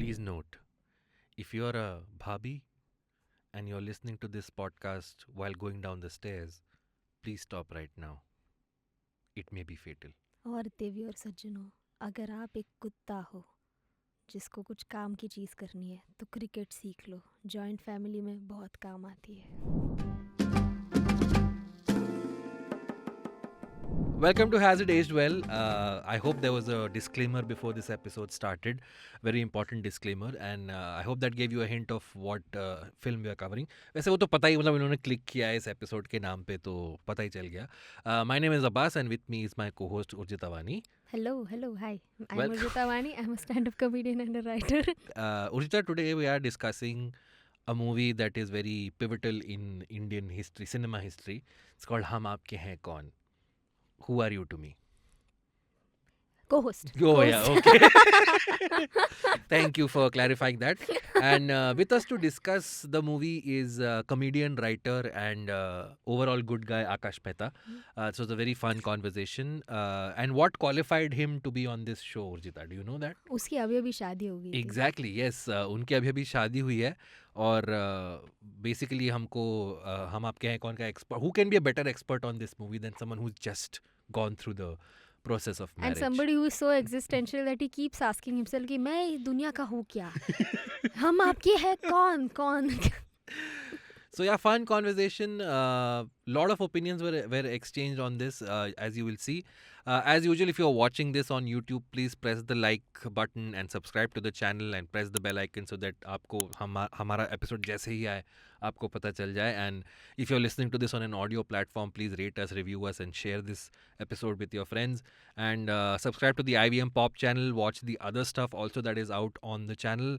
Please note, if you're a bhabhi and you're listening to this podcast while going down the stairs, please stop right now. It may be fatal. और देवी और सज्जनों, अगर आप एक कुत्ता हो जिसको कुछ काम की चीज़ करनी है तो क्रिकेट सीख लो. जॉइंट फैमिली में बहुत काम आती है. Welcome to Has It Aged Well. I hope there was a disclaimer before this episode started. Very important disclaimer. And I hope that gave you a hint of what film we are covering. वैसे वो तो पता ही मतलब इन्होंने click किया है इस episode के नाम पे तो पता ही चल गया. My name is Abbas and with me is my co-host Urjita Vani. Hello, hi. I'm Urjita Vani. I'm a stand-up comedian and a writer. Urjita, today we are discussing a movie that is very pivotal in Indian history, cinema history. It's called Hum Aapke Hain Koun. Who are you to me? Co-host. Oh, yeah, okay. Thank you for clarifying that. And with us to discuss the movie is comedian, writer, and overall good guy Aakash Mehta. So it was a very fun conversation. And what qualified him to be on this show, Urjita? Do you know that? उसकी अभी शादी हो गई. Exactly, yes. उनकी अभी शादी हुई है. और basically हमको हम आपके हैं कौन का expert. Who can be a better expert on this movie than someone who's just gone through the process of marriage? And somebody who is so existential that he keeps asking himself कि मैं इस दुनिया का हूँ क्या? हम आपके हैं कौन? So yeah, fun conversation. Lot of opinions were exchanged on this, as you will see. As usual, if you're watching this on YouTube, please press the like button and subscribe to the channel and press the bell icon so that आपको हमारा episode जैसे ही आए आपको पता चल जाए. And if you're listening to this on an audio platform, please rate us, review us, and share this episode with your friends. And subscribe to the IVM Pop channel. Watch the other stuff also that is out on the channel.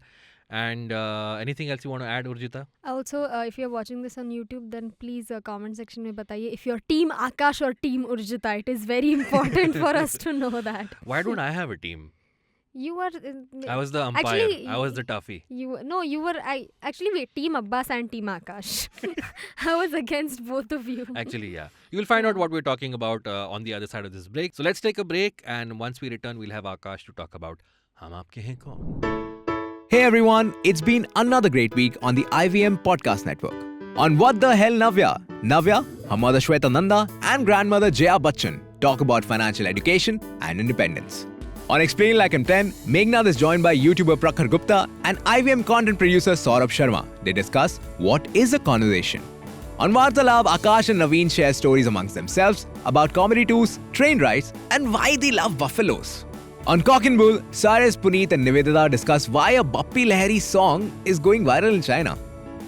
And anything else you want to add, Urjita? Also, if you're watching this on YouTube, then please comment section में बताइए if you're team Aakash or team Urjita. It is very important for us to know that. Why don't I have a team? You were. I was the umpire. Actually, I was the Tuffy. You were. Actually, team Abbas and team Aakash. I was against both of you. Actually, yeah. You will find out what we're talking about on the other side of this break. So let's take a break, and once we return, we'll have Aakash to talk about Hum Aapke Hain Koun. Hey everyone, it's been another great week on the IVM Podcast Network. On What the Hell Navya, her mother Shweta Nanda and grandmother Jaya Bachchan talk about financial education and independence. On Explain Like I'm 10, Meghnad is joined by YouTuber Prakhar Gupta and IVM content producer Saurabh Sharma. They discuss what is a conversation. On Varta Lab, Aakash and Navin share stories amongst themselves about comedy tours, train rides and why they love buffaloes. On Cock and Bull, Cyrus, Puneet and Nivedita discuss why a Bappi Lahiri song is going viral in China.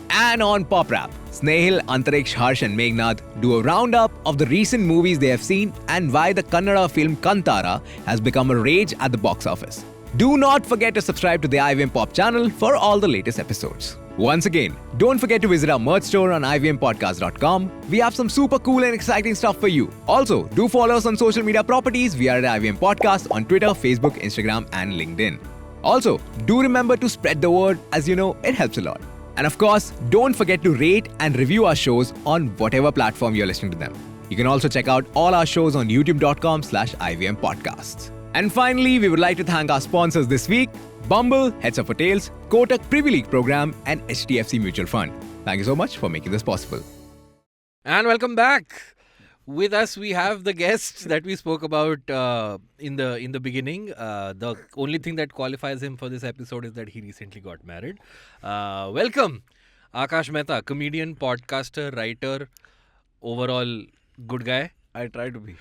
And on Pop Rap, Snehil, Antariksh, Harsh and Meghnad do a roundup of the recent movies they have seen and why the Kannada film Kantara has become a rage at the box office. Do not forget to subscribe to the IVM Pop channel for all the latest episodes. Once again, don't forget to visit our merch store on ivmpodcast.com. We have some super cool and exciting stuff for you. Also, do follow us on social media properties. We are at IVM Podcast on Twitter, Facebook, Instagram and LinkedIn. Also, do remember to spread the word, as you know, it helps a lot. And of course, don't forget to rate and review our shows on whatever platform you're listening to them. You can also check out all our shows on youtube.com/IVM Podcasts. And finally, we would like to thank our sponsors this week, Bumble, Heads Up for Tails, Kotak Privy League Program and HDFC Mutual Fund. Thank you so much for making this possible. And welcome back. With us, we have the guest that we spoke about in the beginning. The only thing that qualifies him for this episode is that he recently got married. Welcome, Aakash Mehta, comedian, podcaster, writer, overall good guy. I try to be.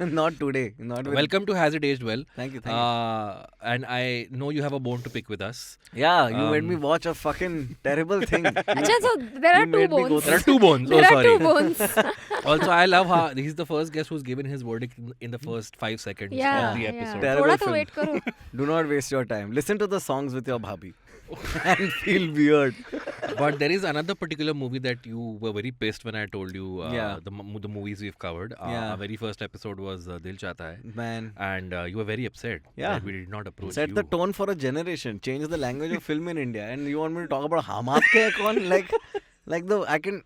Not today. Not with... Welcome to Has It Aged Well. Thank you. And I know you have a bone to pick with us. Yeah, you made me watch a fucking terrible thing. Achha, so there are two bones. There are two bones. There oh, are sorry. two bones. Also, I love how he's the first guest who's given his verdict in the first 5 seconds of the episode. Terrible Thoda to film. wait karo. Do not waste your time. Listen to the songs with your bhabhi. And feel weird. But there is another particular movie that you were very pissed when I told you Yeah. the movies we've covered. Our very first episode was Dil Chahta Hai. Man. And you were very upset that we did not approach Set you. the tone for a generation. Change the language of film in India. And you want me to talk about Hum Aapke Hain Koun? Like the... I can...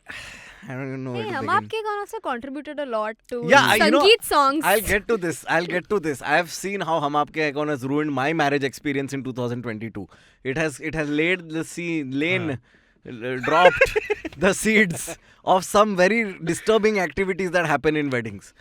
I don't even know Hey, where to Hum begin. Aapke Hain also contributed a lot to Yeah, you know, Sangeet songs. I'll get to this. I have seen how Hum Aapke Hain Koun has ruined my marriage experience in 2022. It has laid the dropped the seeds of some very disturbing activities that happen in weddings.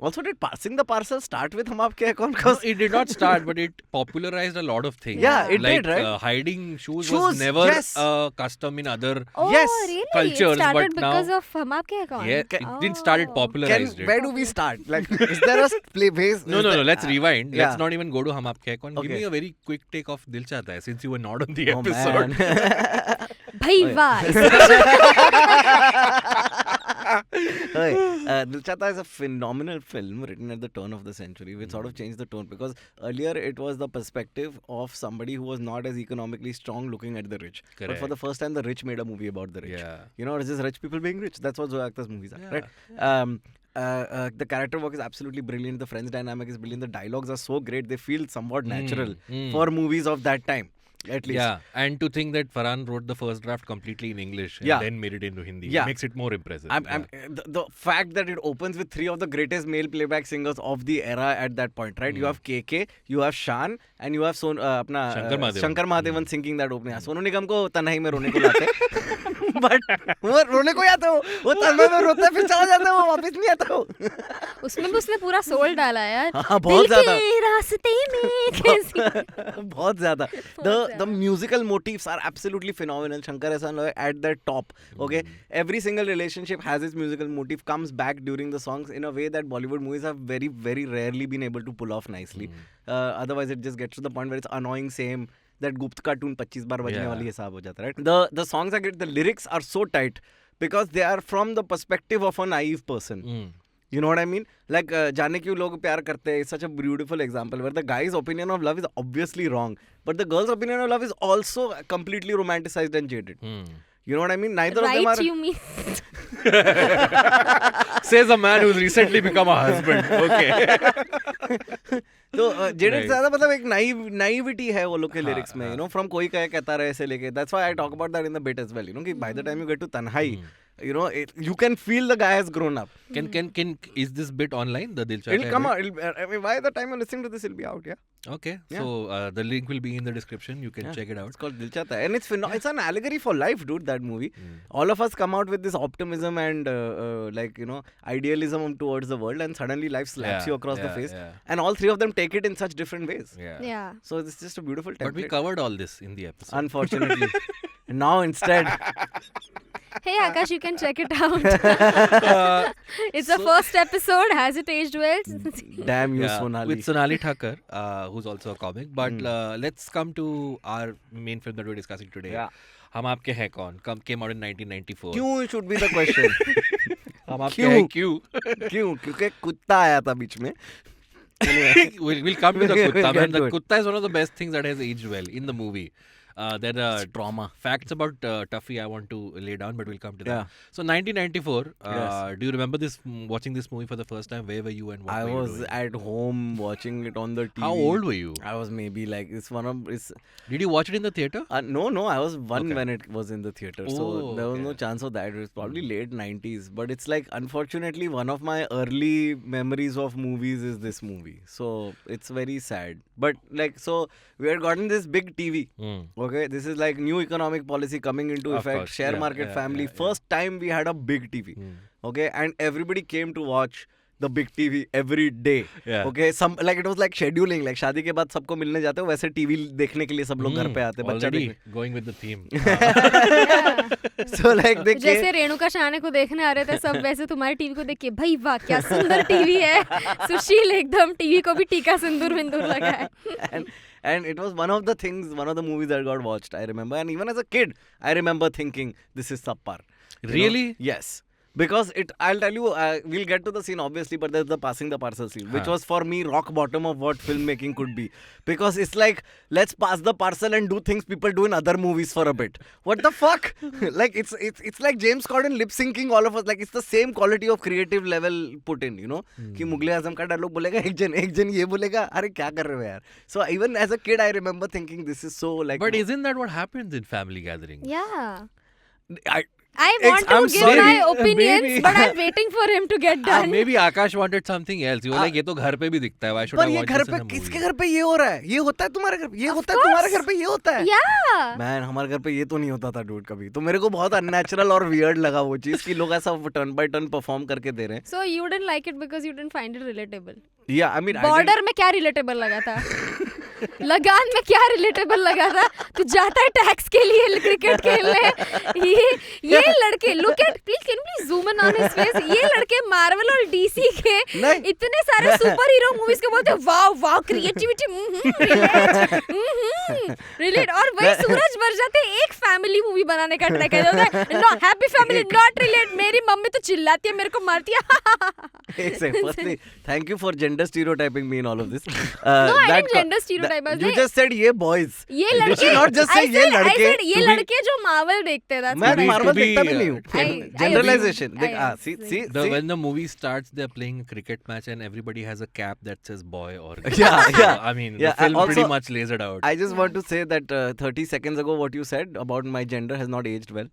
Also, did passing the parcel start with Hum Aapke Hain Koun? No, 'Cause it did not start, but it popularized a lot of things. Yeah, it like, did, right? Hiding shoes Shoes, was never yes. a custom in other. Oh, Yes, really? cultures, It started but because now- of Hum Aapke Hain Koun? Yeah, it didn't start it popularized it. where do we start? Like, is there a play base? No. Let's rewind. yeah. Let's not even go to Hum Aapke Hain Koun. Give Okay. me a very quick take of Dil Chahta Hai, since you were not on the Oh, episode. man. Bhai wah. Dil Chahta Hai is a phenomenal film written at the turn of the century, which sort of changed the tone, because earlier it was the perspective of somebody who was not as economically strong looking at the rich. But for Correct. the first time, the rich made a movie about the rich. Yeah. You know, it's just rich people being rich. That's what Zoe Akhtar's movies are, Yeah, right? The character work is absolutely brilliant. The friends dynamic is brilliant. The dialogues are so great. They feel somewhat natural for movies of that time, at least. Yeah, and to think that Farhan wrote the first draft completely in English and Yeah. then made it into Hindi Yeah. makes it more impressive. The fact that it opens with three of the greatest male playback singers of the era at that point, right? You have KK, you have Shan, and you have Shankar Mahadevan. Shankar Mahadevan singing that opening. Sonu Nigam को तन्हाई में रोने को लाते, but वो रोने को ही आता है, वो तन्हाई में रोता है, फिर चला जाता है, वो वापस नहीं आता वो. उसमें भी उसने पूरा सोल डाला यार. हाँ, बहुत दिल ज़्यादा. के रास्ते में कैसी. बहुत ज़्यादा. The musical motifs are absolutely phenomenal. Shankar Ehsaan Loy at the top. Okay, every single relationship has its musical motif, comes back during the songs in a way that Bollywood movies have very, very rarely been able to pull off nicely. Otherwise, it just gets to the point where it's annoying same. That Gupt ka tune 25 बार बजने वाली हिसाब हो जाता है, right? The songs are great. The lyrics are so tight because they are from the perspective of a naive person. You know what I mean? Like, जाने क्यों लोग प्यार करते हैं is such a beautiful example where the guy's opinion of love is obviously wrong, but the girl's opinion of love is also completely romanticized and jaded. You know what I mean? Neither of them Right, are. you mean? Says a man who's recently become a husband. Okay. तो jaded Right. से ज़्यादा मतलब एक naivety है वो लोग के lyrics में, you know, from कोई कहता रहे से लेके. That's why I talk about that in the bit as well. You know, कि by the time you get to Tanhai, you know, you can feel the guy has grown up. Can is this bit online? The Dil Chahta It'll Hai come bit? out. I mean, by the time you're listening to this, it'll be out. Yeah. Okay, Yeah. so the link will be in the description. You can check it out. It's called Dil Chahta Hai. And it's it's an allegory for life, dude, that movie. All of us come out with this optimism and like, you know, idealism towards the world, and suddenly life slaps you across the face. Yeah. And all three of them take it in such different ways. Yeah. Yeah. So it's just a beautiful template. But we covered all this in the episode. Unfortunately. Now instead, Hey Aakash, you can check it out. It's the first episode. Has it aged well? damn you, Yeah, Sonali. with Sonali Thakkar, who's also a comic. But let's come to our main film that we're discussing today. Yeah. Hum Aapke Hain Koun came out in 1994. क्यों should be the question. Hum Aapke क्यों? Hain Kyun? क्यों? क्योंकि कुत्ता आया था बीच में. we'll come to the We'll kutta. get Man, to the it. kutta is one of the best things that has aged well in the movie. There are trauma. facts about Tuffy I want to lay down, but we'll come to that. Yeah. So 1994. Yes. Do you remember this? Watching this movie for the first time? Where were you and what I were you was doing? at home watching it on the TV. How old were you? I was maybe like Did you watch it in the theater? no, I was one Okay. when it was in the theater, so Oh, there was no okay. chance of that. It was probably late 90s, but it's like, unfortunately, one of my early memories of movies is this movie, so it's very sad. But like, so we had gotten this big TV. Okay, this is like new economic policy coming into Of effect. course, Share yeah, market yeah, family. yeah, yeah. First time we had a big TV. Okay, and everybody came to watch the big TV every day. Yeah. Okay, some like it was like scheduling. Like शादी के बाद सबको मिलने जाते हो, वैसे TV देखने के लिए सब लोग घर पे आते हैं, बच्चा Already देखने. going with the theme. So like they जैसे came. रेणुका शाने को देखने आ रहे थे सब, वैसे तुम्हारी टीवी को देख के भाई वाह क्या सुंदर टीवी है. सुशील एकदम टीवी को भी टीका सिंदूर विंदूर लगा है. And it was one of the movies that got watched, I remember. And even as a kid, I remember thinking, this is subpar. You know? Really? Yes. Because I'll tell you, we'll get to the scene obviously, but there's the passing the parcel scene, which was for me rock bottom of what filmmaking could be. Because it's like, let's pass the parcel and do things people do in other movies for a bit. What the fuck? Like, it's like James Corden lip syncing all of us. Like, it's the same quality of creative level put in, you know? कि मुगले आजम का dialogue बोलेगा, एक जन ये बोलेगा, अरे क्या कर रहे हो यार? So even as a kid, I remember thinking this is so like. But isn't that what happens in family gatherings? Yeah. I want to I'm give sorry. my opinions, Maybe. but I'm waiting for him to get done. Maybe Akash wanted something else. You were like, ये तो घर पे भी दिखता है. Why should पर I ये watch घर this in पे a movie? किसके घर पे ये हो रहा है? ये होता है तुम्हारे घर पे, ये Of होता है तुम्हारे course. घर पे, ये होता है. Yeah. मैन हमारे घर पे ये तो नहीं होता था डूड कभी. तो मेरे को बहुत अननेचुरल और वियर्ड लगा वो चीज कि लोग ऐसा टर्न बाय टर्न परफॉर्म करके दे रहे हैं. So you didn't like it because you didn't find it relatable. या आई मीन बॉर्डर में क्या रिलेटेबल लगा था? लगान में क्या रिलेटेबल लगा था? तू जाता है टैक्स के लिए क्रिकेट खेलने. ये लड़के look at please zoom in on his face. ये लड़के मार्वल और डीसी के इतने सारे सुपर हीरो मूवीज के बोलते वाव क्रिएटिविटी रिलेट. और वही सूरज बरजाते एक फैमिली मूवी बनाने का ट्राई कर रहे हैं. No happy family not relate. मेरी मम्मी तो चिल्लाती है, मेरे को मारती है. Firstly, thank you for gender stereotyping me in all of this. No, I didn't gender stereotype. You just said ये boys. ये Did लड़के. you not just say ये I लड़के? said ये लड़के जो मार्वल देखते हैं. मैं be- मार्वल to be, देखता भी नहीं हूँ. I Generalization. agree. देख, I see, agree. see. When the movie starts, they're playing a cricket match and everybody has a cap that says boy or girl. Yeah. I mean, Yeah, the film also- pretty much lays it out. I just want to say that 30 seconds ago what you said about my gender has not aged well.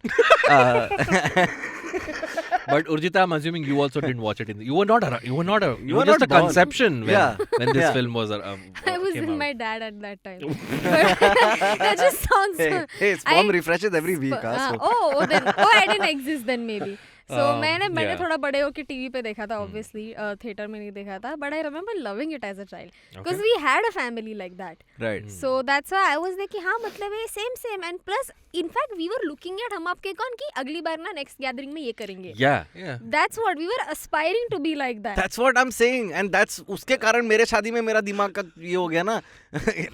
But Urjita, I'm assuming you also didn't watch it. You were not just not a born. conception when this Yeah. film was. I was came with out. my dad at that time. That just sounds. Hey, sperm refreshes every week. So. I didn't exist then maybe. So मैंने yeah. थोड़ा बड़े होके TV पे देखा था obviously, theatre में नहीं देखा था, but I remember loving it as a child because we had a family like that. Right. So that's why I was like कि हाँ मतलब ये same and plus in fact we were looking at हम आपके कौन की अगली बार ना next gathering में ये करेंगे. Yeah. That's what we were aspiring to be like that. That's what I'm saying, and that's उसके कारण मेरे शादी में मेरा दिमाग का ये हो गया ना.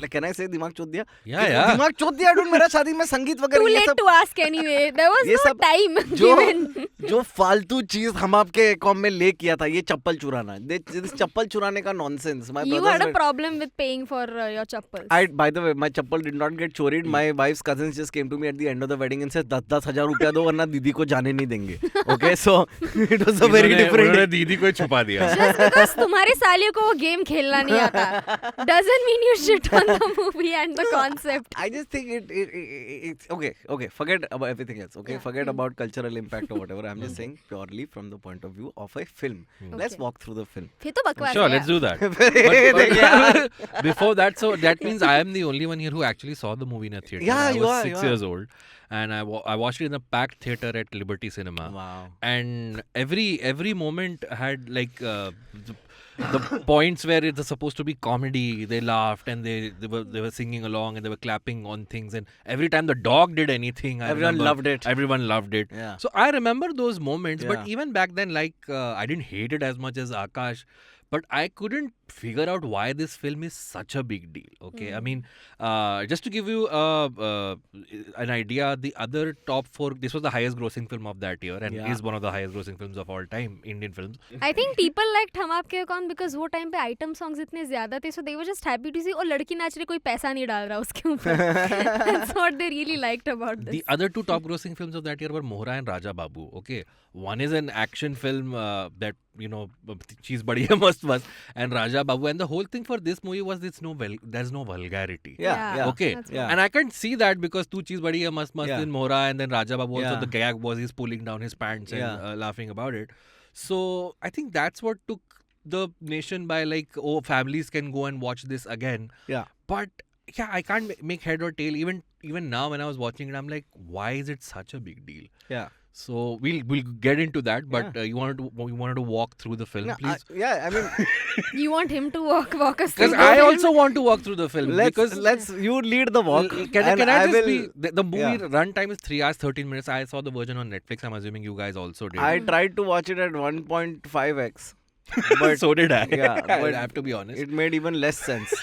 Can I say दिमाग चोद दिया? Yeah. दिमाग चोद दिया dude मेरा शादी में संगीत वगैरह Too ये late सब to ask anyway. There was ये no सब time जो given. जो फालतू चीज हम आपके कॉम में ले किया था ये चप्पल चुराना. This चप्पल चुराने का nonsense. My You brothers had a were- problem with paying for your chappals. By the way, my chappal did not get choried. My wife's cousins just came to me at the end of the wedding and said 10,000 रुपया दो वरना दीदी को जाने नहीं देंगे. Okay, so it was a very different. उन्होंने दीदी को छुपा दिया. Just because तुम्हारे सालियों को वो गेम खेलना नहीं आता doesn't mean you shit on the movie and the concept. I just think it's okay. Forget about everything else. Okay, Yeah. forget about cultural impact or whatever. I'm just saying purely from the point of view of a film. Let's Okay. walk through the film. फिर तो बकवास Sure, है let's यार. do that. Yeah, But before that, so that means I am the only one here who actually saw the movie in a theater. Yeah, I you was are, 6 you are. years old, and I watched it in a packed theater at Liberty Cinema. Wow. And every moment had like the points where it's supposed to be comedy. They laughed and they were singing along and they were clapping on things. And every time the dog did anything, Everyone loved it. Everyone loved it. Yeah. So I remember those moments. Yeah. But even back then, like I didn't hate it as much as Aakash. But I couldn't figure out why this film is such a big deal. Okay, I mean, just to give you an idea, the other top 4. This was the highest-grossing film of that year, and Yeah. is one of the highest-grossing films of all time, Indian films. I think people liked हम आपके कौन because वो time पे item songs इतने ज्यादा थे, so they were just happy to see और लड़की नाच रही, कोई पैसा नहीं डाल रहा उसके ऊपर. That's what they really liked about this. The other 2 top-grossing films of that year were Mohra and Raja Babu. Okay, one is an action film that Cheez Badi Hai Mast Mast, and Raja Babu, and the whole thing for this movie was there's no vulgarity. Yeah. Okay, that's Yeah. and I can see that because Tu Cheez Badi Hai Mast Mast Yeah. in Mohra, and then Raja Babu also Yeah. the gag was he's pulling down his pants and Yeah. laughing about it. So I think that's what took the nation by, like, oh, families can go and watch this again. Yeah. But yeah, I can't make head or tail. Even now when I was watching it, I'm like, why is it such a big deal? Yeah. So we'll get into that, but you wanted to walk through the film, No, please. I mean, You want him to walk us through Because the I film? also want to walk through the film. let's you lead the walk. Can and I just will, be the movie yeah. run time is 3 hours 13 minutes. I saw the version on Netflix. I'm assuming you guys also did. I tried to watch it at 1.5x. But so did I. Yeah, but I have to be honest. it made even less sense.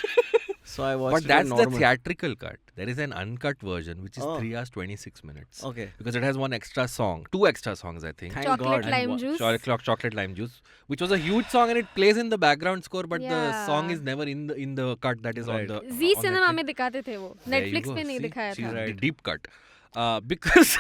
So I watched But it that's at the normal. theatrical cut. There is an uncut version which is Oh. 3 hours 26 minutes. Okay. Because it has 1 extra song, 2 extra songs, I think. Thank Chocolate God. lime And juice. Chocolate lime juice, which was a huge song, and it plays in the background score, but the Yeah. song is never in the cut that is Right. on the Zee on cinema Netflix. में दिखाते थे वो, There you Netflix go. पे नहीं See, दिखाया she's था. the deep cut. Because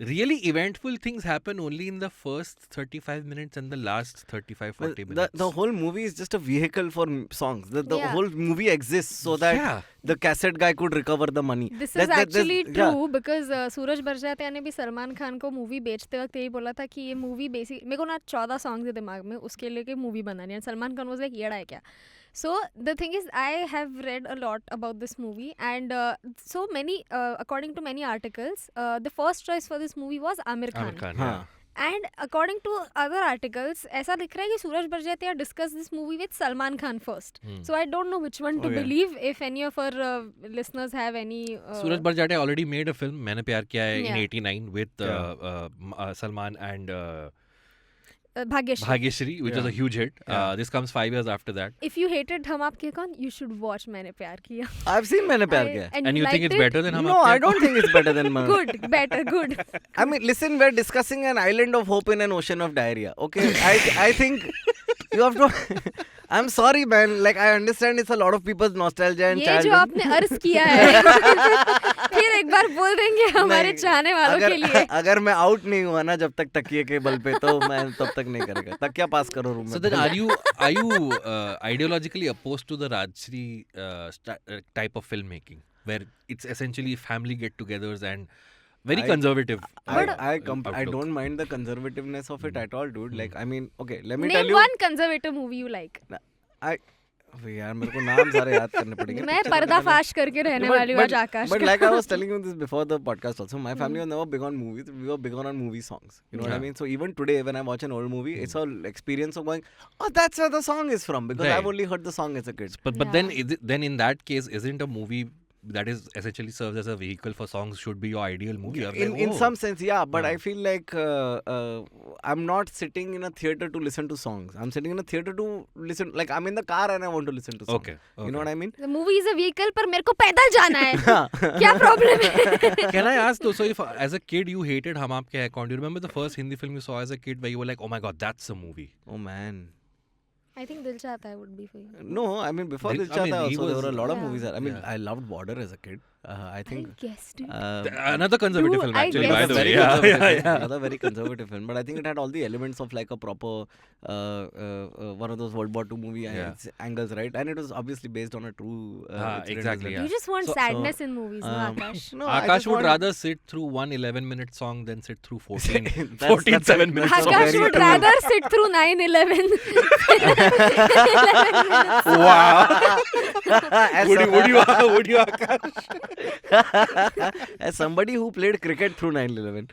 really eventful things happen only in the first 35 minutes and the last 35-40 minutes. The whole movie is just a vehicle for songs. The Yeah. whole movie exists so that Yeah. the cassette guy could recover the money. This That- is that- actually yeah. true because सूरज बरजात्या ने भी सलमान खान को movie बेचते वक्त यही बोला था कि ये मूवी बेसिक मेरे को ना 14 सॉन्ग्स है दिमाग में उसके लिए मूवी बनानी है सलमान खान वाज लाइक येड़ा है क्या So the thing is, I have read a lot about this movie, and so many, according to many articles, the first choice for this movie was Amir Khan. Amir Khan, हाँ. yeah. And according to other articles, ऐसा दिख रहा है कि सूरज बरजात्या discussed this movie with Salman Khan first. So I don't know which one to Okay. believe. If any of our listeners have any, Suraj Barjatya already made a film, मैंने प्यार किया है, in Yeah. 89 with Salman and Bhagyashri. Bhagyashri, which was a huge hit. Yeah. This comes 5 years after that. If you hated Hum Aapke Hain Koun, you should watch मैंने प्यार किया. I've seen मैंने प्यार किया. And And you think liked it's it? better than Hum No, Aapke I Hain don't think it's better than Man. Good, better, good. I mean, listen, we're discussing an island of hope in an ocean of diarrhea. Okay, I think you have to. I'm sorry, man. Like I understand it's a lot of people's nostalgia and ये जो childhood. आपने अर्ज किया है फिर एक बार बोल देंगे हमारे नहीं, चाहने वालों के लिए. अगर मैं आउट नहीं हुआ ना जब तक तकिए के बल पे तो मैं तब तक नहीं करेगा. तकिया पास करो रूम में. So then, are you ideologically opposed to the Rajshri type of filmmaking, where it's essentially family get-togethers and very conservative? I outlook. don't mind the conservativeness of it at all, dude. Like I mean, okay, let me Name tell you. one conservative movie you like. अबे यार मेरे को नाम सारे याद करने पड़ेंगे. मैं पर्दाफाश करके रहने वाली हूँ आज आकाश But का. like I was telling you this before the podcast also, my family was never big on movies. We were big on movie songs. You know what I Yeah. mean? So even today when I watch an old movie, it's all experience of going, oh, that's where the song is from. Because Right. I've only heard the song as a kid. But then then in that case, isn't a movie that is essentially serves as a vehicle for songs should be your ideal movie? I'm like, In oh. some sense, yeah. But Yeah. I feel like I'm not sitting in a theater to listen to songs. I'm sitting in a theater to listen. Like I'm in the car and I want to listen to songs. Okay. You know what I mean? The movie is a vehicle पर मेरे को पैदल जाना है. क्या problem है? Can I ask though, so if as a kid you hated Hum Aapke Hain Koun, do you remember the first Hindi film you saw as a kid where you were like, oh my god, that's a movie? Oh man. I think Dil Chahta Hai would be for you. No, I mean before Dil- Dil I mean, Chahta Hai he also there was- were a lot of Yeah. movies. I mean, Yeah. I loved Border as a kid. I think. I guessed it. Another conservative Dude, film I actually, guess- by the way. Very Yeah, conservative yeah, film. yeah. Another very conservative film, but I think it had all the elements of like a proper one of those World War II movie Yeah. angles, right? And it was obviously based on a true incident as exactly, well. yeah. You just want So- sadness in movies, no Akash? No, I Akash just would want- rather sit through one 11-minute song than sit through 14, That's- 14 that's- 7 minutes. that's of Akash very would true. rather sit through 9/11. Wow. As would you, Akash? as somebody who played cricket through 9/11.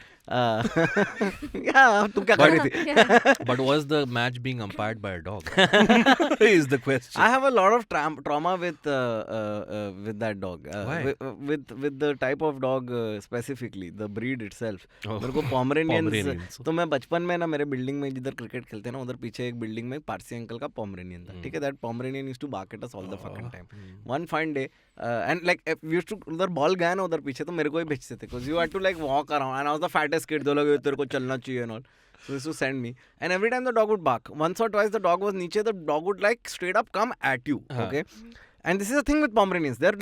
Yeah, तुम क्या कर रही थी? Yeah. But was the match being umpired by a dog? Is the question. I have a lot of trauma with that dog. Why? With the type of dog specifically, the breed itself. Oh. मेरे को Pomeranians. Pomeranians. तो मैं बचपन में ना मेरे building में जिधर क्रिकेट खेलते हैं ना उधर पीछे एक बिल्डिंग में पारसी अंकल का Pomeranian था. ठीक है, that Pomeranian used to bark at us all the fucking time. One fine day, and like if we used to उधर बॉल गया ना उधर पीछे तो मेरे को ही भेजते थे because you had to like walk around and I was the fattest kid. तो लगे तेरे को चलना चाहिए and all. So this to send me, and every time the dog would bark. Once or twice the dog was niche, the dog would like straight up come at you. Okay, and this is the thing with Pomeranians. They're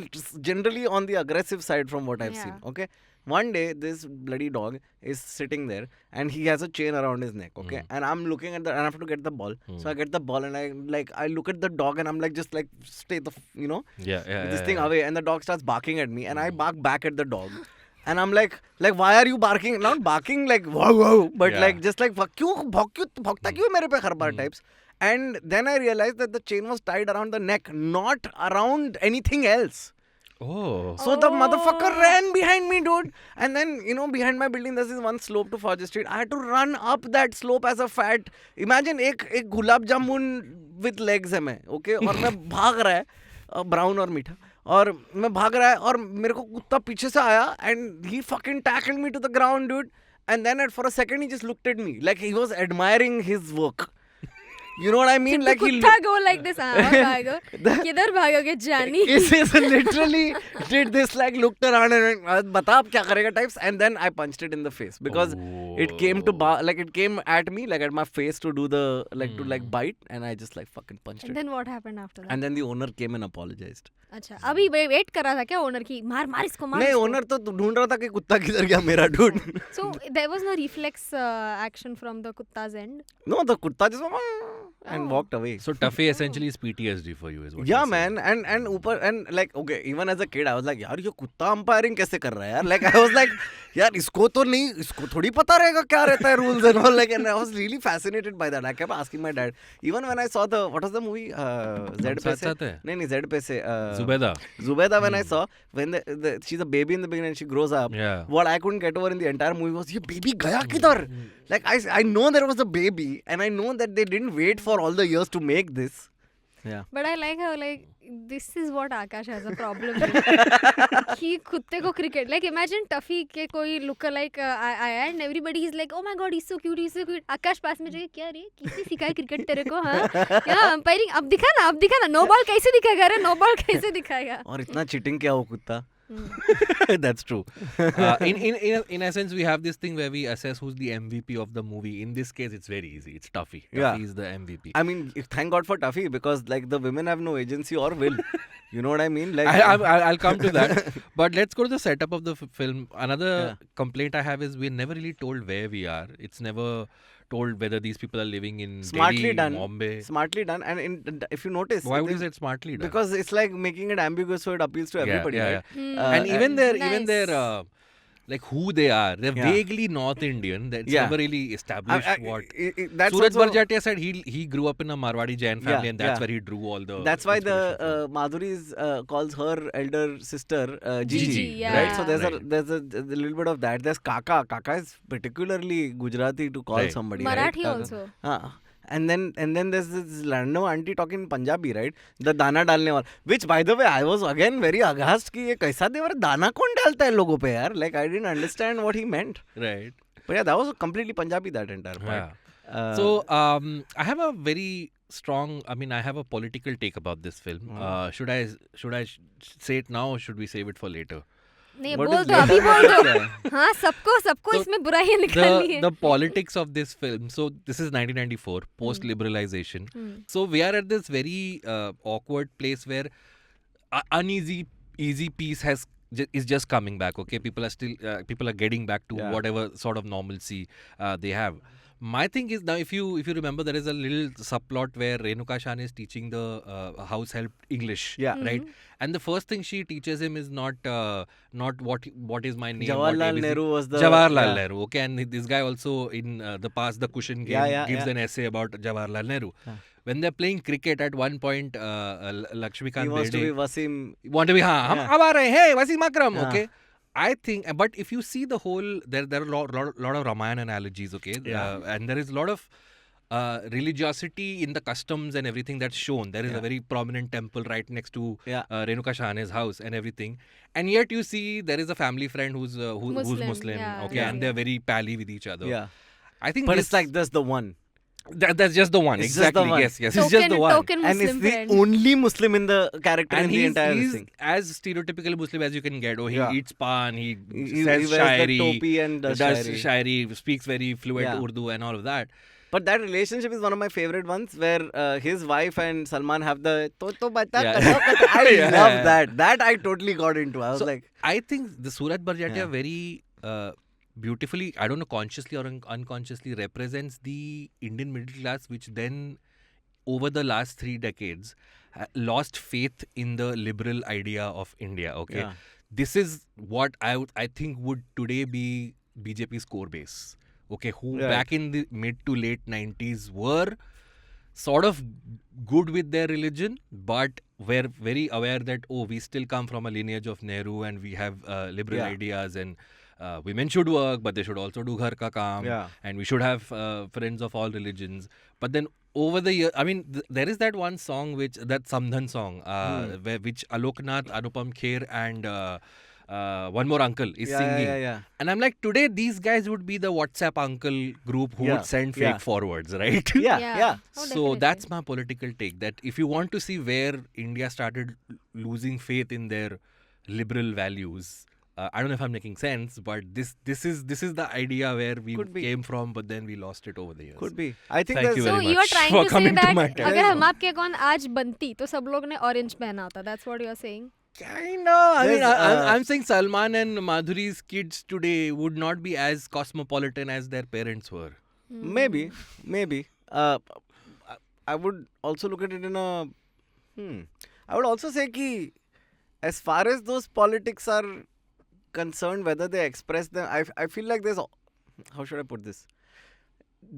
generally on the aggressive side from what I've seen. Okay. One day, this bloody dog is sitting there and he has a chain around his neck, okay? And I'm looking at and I have to get the ball. So I get the ball and I look at the dog and I'm like, just like, stay this thing away. And the dog starts barking at me and I bark back at the dog. And I'm like, why are you barking? Not barking like, wow, but like, just like, क्यों भौंकता क्यों मेरे पे हर बार types. And then I realized that the chain was tied around the neck, not around anything else. Oh. So the motherfucker ran behind me, dude. And then, behind my building, there's this one slope to Forge Street. I had to run up that slope as a fat. Imagine एक gulab jamun with legs है मैं, okay? और मैं भाग रहा है, brown और मीठा. और मैं भाग रहा है और मेरे को कुत्ता पीछे से आया and he fucking tackled me to the ground, dude. And then for a second, he just looked at me like he was admiring his work. You know what I mean? Like he कुत्ता go like this. भागो. किधर भागोगे जानी? He literally did this, like looked around and went, "बता अब क्या करेगा" types, and then I punched it in the face because it came to it came at me like at my face to do the to bite, and I just like fucking punched And it. then what happened after that? And then the owner came and apologized. अच्छा अभी wait कर रहा था क्या owner की मार इसको मार नहीं ओनर तो ढूंढ रहा था कि कुत्ता किधर गया मेरा dude. So there was no reflex action from the kutta's end. No, the kutta just and walked away. So Tuffy essentially is PTSD for you, is what Yeah, you're saying. man, and ऊपर and like okay, even as a kid, I was like, यार ये कुत्ता umpiring कैसे कर रहा है यार? Like I was like, यार इसको तो नहीं, इसको थोड़ी पता रहेगा क्या रहता है rules and all. Like, and I was really fascinated by that. I kept asking my dad. Even when I saw what was the movie? Z पे से? नहीं Z पे से. Zubeda. When I saw when she's a baby in the beginning and she grows up. Yeah. What I couldn't get over in the entire movie was ये baby गया किधर? Like I know there was a baby and I know that they didn't wait for all the years to make this. Yeah. But I like how like this is what Aakash has a problem with. He कुत्ते को cricket like imagine Tuffy के कोई look like आया and everybody is like oh my god he's so cute. आकाश पास में जाके क्या रे किसने सिखाया क्रिकेट तेरे को हाँ यहाँ अंपायरिंग अब दिखा ना नो बॉल कैसे दिखाएगा रे नो बॉल कैसे दिखाएगा और इतना cheating क्या वो कुत्ता? That's true. In essence, we have this thing where we assess who's the MVP of the movie. In this case, it's very easy. It's Tuffy. Yeah. Tuffy is the MVP. I mean, thank God for Tuffy because like the women have no agency or will. You know what I mean? Like I'll come to that. But let's go to the setup of the film. Another complaint I have is we're never really told where we are. It's never told whether these people are living in Delhi, Bombay. Smartly done. And if you notice, Why would you say it's smartly done? because it's like making it ambiguous so it appeals to everybody. Yeah, right? And even their nice. like who they are, they're vaguely North Indian. That's never really established what. That's Suraj also, Barjatia said he grew up in a Marwadi Jain family and that's where he drew all the. That's why inspiration the Madhuri calls her elder sister Gigi, Gigi, yeah. right? So there's Right. a little bit of that. There's Kaka. Kaka is particularly Gujarati to call Right. somebody. Marathi right? also. And then there's this random auntie talking Punjabi, right? The दाना डालने वाला. Which by the way, I was again very aghast कि ये कैसा देवर दाना कौन डालता है लोगों पे यार? Like I didn't understand what he meant. Right. But yeah, that was completely Punjabi that entire part. Yeah. So I have a very strong. I mean, I have a political take about this film. Should I say it now or should we save it for later? नहीं What बोल is दो अभी later? बोल क्या है? दो हाँ सबको So, इसमें बुराइयां निकालनी है The politics of this film. So this is 1994, post-liberalization. So we are at this very awkward place where easy peace is just coming back. Okay, people are getting back to whatever sort of normalcy they have. My thing is now, if you remember, there is a little subplot where Renuka Shan is teaching the house help English, right? And the first thing she teaches him is not what is my name. Jawaharlal Nehru was the Jawaharlal Nehru. Okay, and this guy also in the past the cushion game gives yeah. an essay about Jawaharlal Nehru. When they're playing cricket at one point, Lakshmikant He wants to be Berde Wasim. want to be hum ab aa rahe hey Wasim Akram. Yeah. Okay. I think, but if you see the whole, there are a lot of Ramayana analogies, okay, and there is a lot of religiosity in the customs and everything that's shown. There is a very prominent temple right next to Renuka Shahane's house and everything, and yet you see there is a family friend who's Muslim, okay, and they're very pally with each other. Yeah. I think, But it's like that's the one. That's just the one. It's just Exactly. the one. Yes. It's just the one. Token And Muslim it's the friend. only Muslim in the character And in the he's entire thing. as stereotypical Muslim as you can get. Oh, he eats pan, he He says wears the shairi, topi and does shairi. shairi, speaks very fluent Urdu and all of that. But that relationship is one of my favorite ones where his wife and Salman have the to bata Yeah. kata. I Yeah. love that. That I totally got into. I was So, like, I think the Suraj Barjatia very beautifully, I don't know, consciously or unconsciously represents the Indian middle class, which then over the last 3 decades lost faith in the liberal idea of India. Okay, Yeah. this is what I think would today be BJP's core base. Okay, who back in the mid to late 90s were sort of good with their religion, but were very aware that, oh, we still come from a lineage of Nehru and we have liberal ideas and women should work, but they should also do ghar ka kaam, and we should have friends of all religions. But then over the year, I mean, there is that one song that Samdhan song, which Aloknath, Anupam Kher and one more uncle is singing. Yeah. And I'm like, today these guys would be the WhatsApp uncle group who would send fake forwards, right? Yeah. Oh, So definitely. that's my political take, that if you want to see where India started losing faith in their liberal values, I don't know if I'm making sense, but this is the idea where we Could be. came from, but then we lost it over the years. Could be. I think Thank there's you So very you are much trying for to say coming to that my table. अगर हम आपके कौन आज बनती तो सब लोग ने orange पहना होता. That's what you are saying. Kind of. I mean, There's, I'm saying Salman and Madhuri's kids today would not be as cosmopolitan as their parents were. Maybe. I would also look at it in a. I would also say कि as far as those politics are concerned, whether they express them, I feel like there's. How should I put this?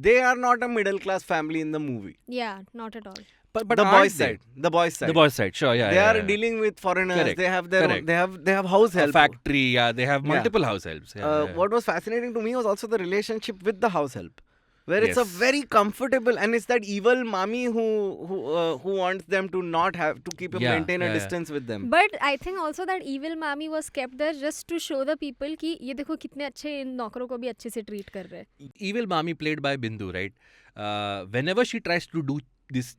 They are not a middle class family in the movie. Yeah, not at all. But the aren't boys' they? side. The boys' side. The boys' side, sure, yeah. They yeah, are yeah. dealing with foreigners. Correct, They have their own, correct. they have house A help. factory, yeah. They have Yeah. multiple house helps. Yeah, What was fascinating to me was also the relationship with the house help, where it's a Yes. very comfortable, and it's that evil mommy who wants them to not have to keep maintain a distance with them. But I think also that evil mommy was kept there just to show the people कि ये देखो कितने अच्छे इन नौकरों को भी अच्छे से treat कर रहे हैं. Evil Mami played by Bindu, right? Whenever she tries to do this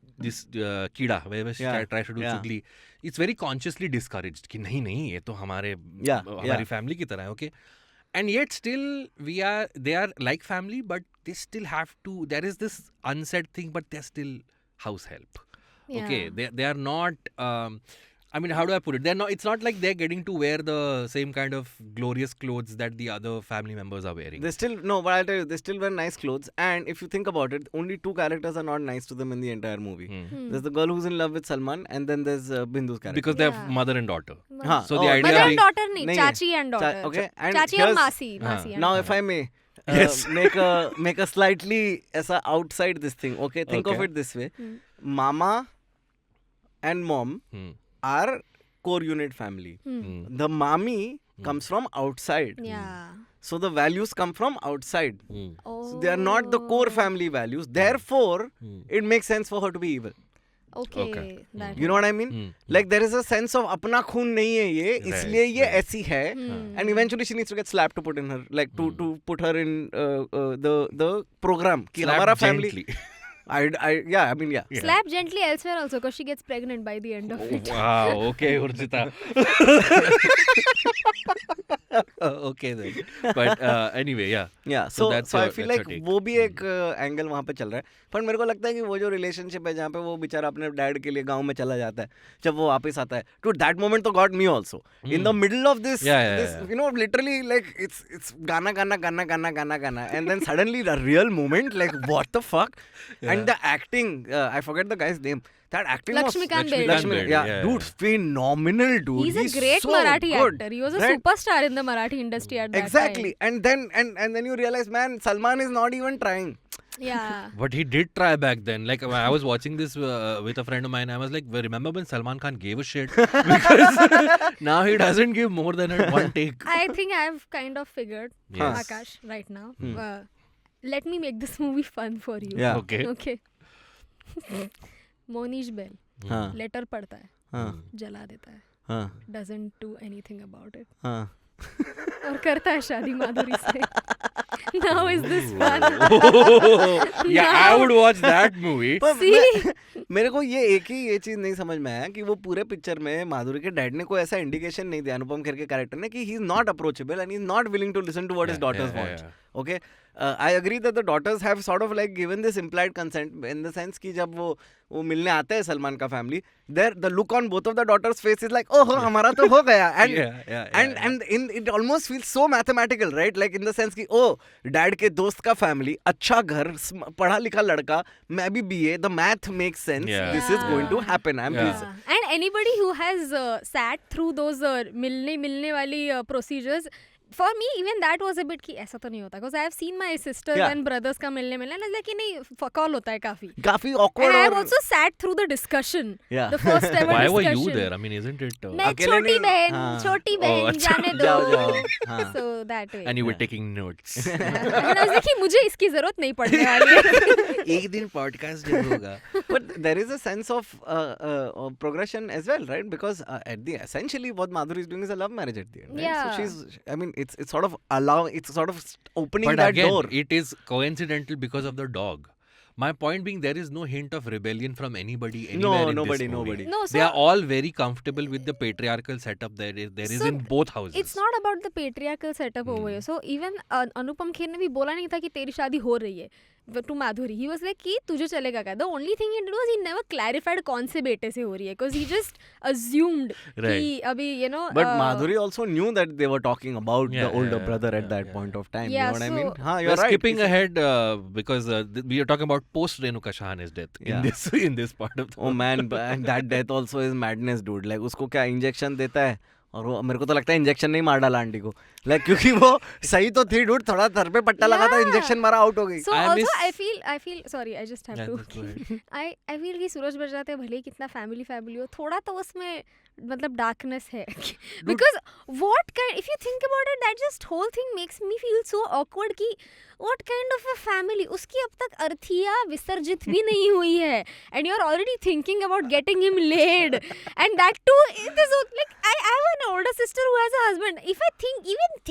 कीड़ा, whenever she tries to do chugli, it's very consciously discouraged कि नहीं ये तो हमारी family की तरह है, okay? And yet still they are like family, but they still have to, there is this unsaid thing, but they're still house help. Yeah. Okay, they are not, I mean, how do I put it? They're not. It's not like they're getting to wear the same kind of glorious clothes that the other family members are wearing. They still but I'll tell you, they still wear nice clothes. And if you think about it, only two characters are not nice to them in the entire movie. There's the girl who's in love with Salman, and then there's Bindu's character. Because they're Yeah. mother and daughter. हाँ, So the idea Mother and being- daughter नहीं, नहीं है. चाची and daughter. okay, and चाची here's- and मासी and Now, if I may, Yes. make a slightly ऐसा outside this thing. Okay, think of Okay. it this way: Mama and mom Hmm. are core unit family. The mommy comes from outside. Yeah. So the values come from outside. Oh. So they are not the core family values. Therefore, it makes sense for her to be evil. Okay. That. You know what I mean? Like there is a sense of अपना खून नहीं है ये, इसलिए ये ऐसी है. And eventually she needs to get slapped to put in her, like to put her in the program. कि Slapped हमारा family. gently. I mean. Slap gently elsewhere also because she gets pregnant by the end of it. Wow. Okay, Urjita. Okay then. But anyway, yeah. Yeah, so that's I your- feel that's like your take. वो भी एक angle वहाँ पे चल रहा है. पर मेरे को लगता है कि वो जो रिलेशनशिप है जहाँ पे वो बेचारा अपने डैड के लिए गांव में चला जाता है, जब वो वापस आता है, to that moment तो got me also. In the middle of this, Yeah. you know, literally like it's गाना, and then suddenly the real moment, like what the fuck, and the acting, I forget the guy's name. That acting Lakshmikant was Berde. Berde, yeah. dude, phenomenal, dude. He's a great so Marathi good, actor. He was a right? superstar in the Marathi industry at that Exactly, time. and then you realize, man, Salman is not even trying. Yeah. But he did try back then. Like I was watching this with a friend of mine. I was like, well, remember when Salman Khan gave a shit? Because now he doesn't give more than one take. I think I've kind of figured, Yes. Aakash, right now. Let me make this movie fun for you. Yeah. Okay. Okay. Monish Bell. हाँ, letter पढ़ता है, हाँ, जला देता है, हाँ, doesn't do anything about it, हाँ. और करता है शादी माधुरी से. Now is this fun? Yeah, I would watch that movie. पर See? मेरे को ये ये चीज नहीं समझ में आया कि वो पूरे पिक्चर में माधुरी के डैड ने कोई ऐसा इंडिकेशन नहीं दिया अनुपम खेर के कैरेक्टर ने कि he is not approachable and he is not willing to listen to what his daughters want. Okay, I agree that the daughters have sort of like given this implied consent in the sense कि जब वो मिलने आते हैं सलमान का family, there the look on both of the daughters' face is like, oh हमारा तो हो गया, and it almost feels so mathematical, right? Like in the sense कि oh dad के दोस्त का family, अच्छा घर, पढ़ा लिखा लड़का, मैं भी BA, the math makes sense. Yeah. This is going to happen. I'm Yeah. pleased. And anybody who has sat through those मिलने वाली procedures, for me even that was a bit कि ऐसा तो नहीं होता because I have seen my sisters Yeah. and brothers का मिलने like नहीं fuck all होता है काफी awkward and I have और also sat through the discussion Yeah. the first ever Why were discussion you there? I mean, isn't it? मैं अकेले छोटी नहीं- बहन हाँ. छोटी Oh, बहन अच्छा. जाने दो जाओ हाँ. so that way And you were Yeah. taking notes. and I was like कि मुझे इसकी जरूरत नहीं पड़ने वाली है एक दिन podcast जब होगा. But there is a sense of progression as well, right? Because at the essentially what Madhuri is doing is a love marriage at the end, right? Yeah. So I mean, it's sort of opening But that again, door. it is coincidental because of the dog. My point being, there is no hint of rebellion from anybody anywhere in nobody, this movie. nobody. no They so are all very comfortable with the patriarchal setup there is So, in both houses. it's not about the patriarchal setup over here so even Anupam Kher ने भी बोला नहीं था कि तेरी शादी हो रही है to Madhuri he was like कि तुझे चलेगा क्या the only thing he did was he never clarified कौन से बेटे से हो रही है because he just assumed कि अभी you know But Madhuri also knew that they were talking about Yeah, the older yeah, brother at yeah, that yeah. point of time. Yeah, You know what I mean? so- Huh, you're We're right. skipping ahead because we are talking about post Renuka Shahana's death Yeah. in this part of the Oh man, and that death also is madness, dude. Like उसको क्या injection देता है और वो मेरे को तो लगता है इंजेक्शन नहीं मार डाला आंटी को लाइक क्योंकि वो सही तो थी डूड थोड़ा सर पे पट्टा लगा था Yeah. इंजेक्शन मारा आउट हो गई so I also miss- I feel sorry I just have Yeah, to just go ahead. I feel कि सूरज बरसाते भले ही कितना फैमिली हो थोड़ा तो उसमें मतलब डार्कनेस है because what kind if you think about it that just whole thing makes me feel so awkward कि what kind of a family उसकी अब तक अर्थिया विसर्जित भी नहीं हुई है and you're already thinking about getting him laid and that too it is like I have an older sister who has a husband if I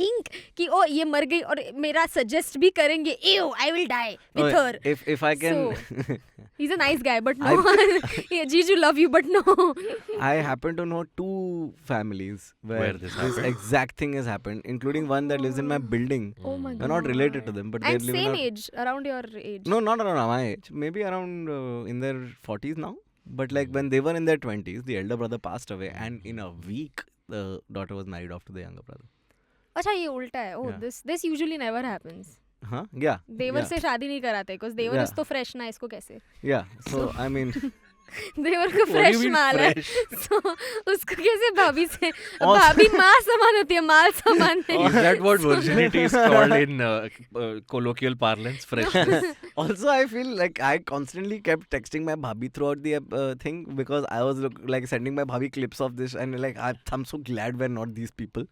think कि ओ ये मर गई और मेरा suggest भी करेंगे ew I will die with her if I can he's a nice guy but no yeah, Jiju love you but no I happen to know two families where this this happened. exact thing has happened, including one that lives in my building. oh my We're not related to them, but they and live in same our... age around your age No, not around my age. Maybe around in their 40s now. But like when they were in their 20s, the elder brother passed away, and in a week, the daughter was married off to the younger brother. अच्छा ये उल्टा है oh Yeah. this usually never happens Huh? Yeah. They were yeah. से शादी नहीं कराते because they were Yeah. is तो fresh ना इसको कैसे Yeah. So I mean, देवर को What do you fresh mean माल है fresh? so उसको कैसे भाभी से और- भाभी माँ समान होती है माल समान Is नहीं that what virginity is called in colloquial parlance? Freshness. also I feel like I constantly kept texting my bhabhi throughout the thing because I was like sending my bhabhi clips of this, and like I'm so glad we're not these people.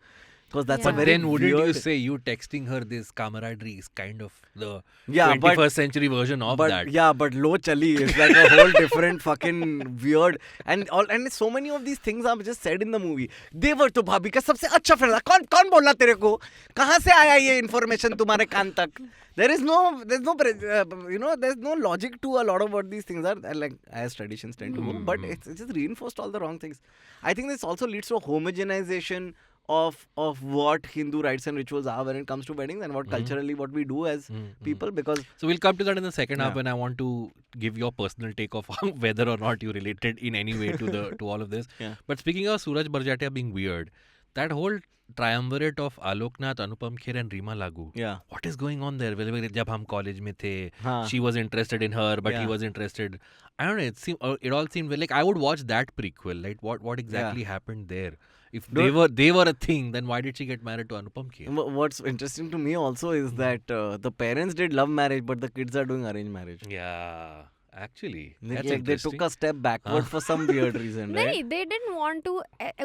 Because that's Yeah. a But very then wouldn't weird... you say you texting her this camaraderie is kind of the Yeah, 21st century version of but that? yeah, but low chali is like a whole different fucking weird and so many of these things are just said in the movie. देवर तो भाभी का सबसे अच्छा friend था कौन बोला तेरे को कहाँ से आया ये इन्फॉर्मेशन तुम्हारे कान तक there's no there's no logic to a lot of what these things are like as traditions tend to go, but it's just reinforced all the wrong things. I think this also leads to a homogenization of what Hindu rites and rituals are when it comes to weddings and what culturally what we do as people, because So we'll come to that in the second half Yeah. when I want to give your personal take of whether or not you related in any way to all of this. Yeah. But speaking of Suraj Barjatia being weird, that whole triumvirate of Aloknath, Anupam Kher and Reema Lagu. yeah What is going on there? जब हम college में थे, हाँ. she was interested in her, but he Yeah. was interested. I don't know. It all seemed like I would watch that prequel. Like what exactly happened there? If they were a thing, then why did she get married to Anupam Kher? What's interesting to me also is that the parents did love marriage, but the kids are doing arranged marriage. Yeah, actually, Like, that's they interesting. took a step backward for some weird reason, right? नहीं they didn't want to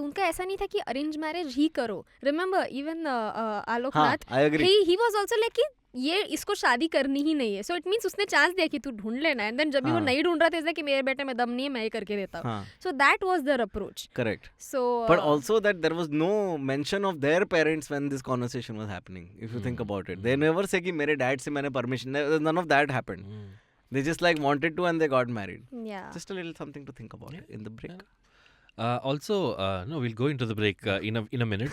उनका ऐसा नहीं था कि arrange marriage ही करो remember even Alok Nath I agree. he was also like कि ये इसको शादी करनी ही नहीं है so it means उसने चांस दिया कि तू ढूंढ लेना and then जब भी वो हाँ. नहीं ढूंढ रहा था इसलिए कि मेरे बेटे में दम नहीं है मैं ही करके देता हूँ हाँ. so that was their approach Correct. so But also that there was no mention of their parents when this conversation was happening, if you think about it. They never say कि मेरे dad से मैंने permission, none of that happened. They just like wanted to and they got married. yeah Just a little something to think about in the break. Also, no, we'll go into the break in a minute.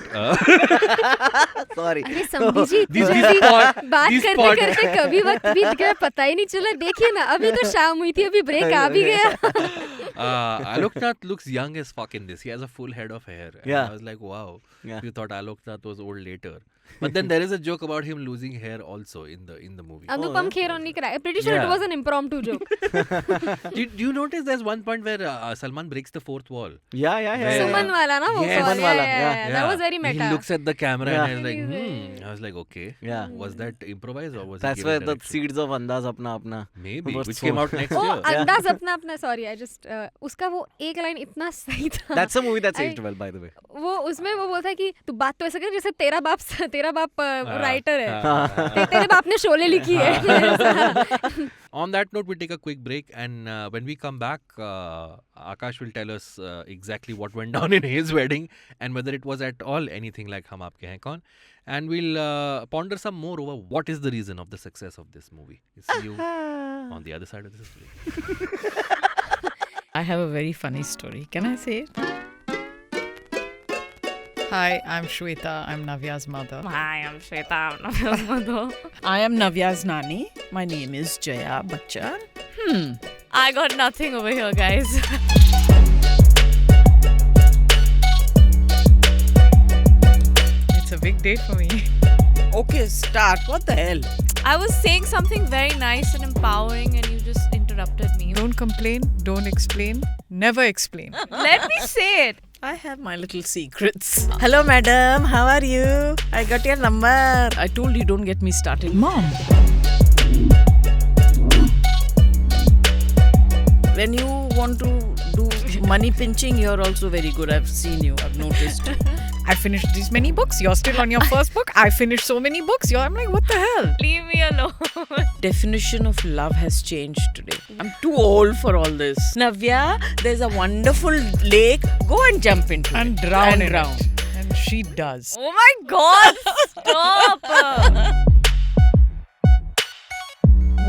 Sorry. अरे समझी जी These जल्दी pod- बात these करते pod- करते कभी वक्त बीत गया पता ही नहीं चला देखिए ना अभी तो शाम हुई थी अभी ब्रेक आ भी गया Alok Nath looks young as fuck in this. He has a full head of hair. And Yeah. I was like, wow. Yeah. You thought Alok Nath was old later. But then there is a joke about him losing hair also in the movie. Anupam Kher only cracked. I'm pretty sure Yeah. it was an impromptu joke. Do you notice there's one point where Salman breaks the fourth wall? Yeah. Where- Suman wala na wo Yes. call. Suman wala, Yeah. That was very meta. He looks at the camera Yeah. and I was like, I was like, okay. Yeah. Was that improvised or was That's it where given the direction? seeds of Andaz Apna. Maybe, was which so- came out next Oh, year. अंदाज अपना sorry, I just उसका वो एक line इतना सही था. That's a movie that's aged well, by the way. वो उसमें वो बोलता है कि तू बात तो ऐसा कर जैसे तेरा बाप राइटर है. हाँ. तेरे बाप ने शोले लिखी है. On that note, we'll take a quick break, and when we come back, Aakash will tell us exactly what went down in his wedding and whether it was at all anything like Hum Aapke Hain Koun. And we'll ponder some more over what is the reason of the success of this movie. See you on the other side of this break. I have a very funny story. Can I say it? Hi, I'm Shweta. I'm Navya's mother. Hi, I'm Shweta. I'm Navya's mother. I am Navya's nanny. My name is Jaya Bachchan. I got nothing over here, guys. It's a big day for me. Okay, start. What the hell? I was saying something very nice and empowering, and you just interrupted me. Don't complain. Don't explain. Never explain. Let me say it. I have my little secrets. Hello, madam. How are you? I got your number. I told you don't get me started. Mom. When you want to do money pinching, you're also very good. I've seen you. I've noticed. I finished these many books. You're still on your first book. I finished so many books. I'm like, what the hell? Leave me alone. Definition of love has changed today. I'm too old for all this. Navya, there's a wonderful lake. Go and jump into it. And drown in drown. it. And she does. Oh my God! Stop!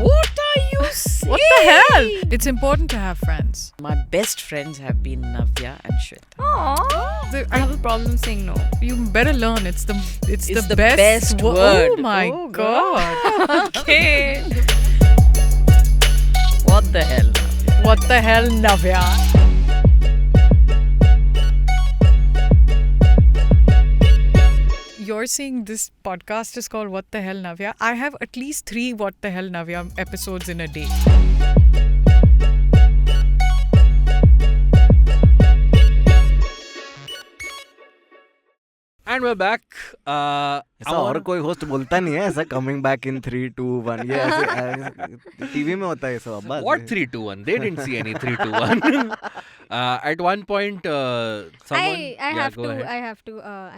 What are you saying? What the hell? It's important to have friends. My best friends have been Navya and Shweta. Aww. I have a problem saying no. You better learn. It's the the best, best word. Oh my Oh, God. Okay. What the hell? Navya? What the hell, Navya? You're saying this podcast is called What the Hell, Navya? I have at least 3 What the Hell, Navya episodes in a day. And we're back. ऐसा और कोई host बोलता नहीं है ऐसा coming back in 3 2 1 ये ऐसे TV में होता है ये सब Abbas. What 3, 2, 1? They didn't see any 3, 2, 1. At one point, someone. I Yeah, have go to ahead. I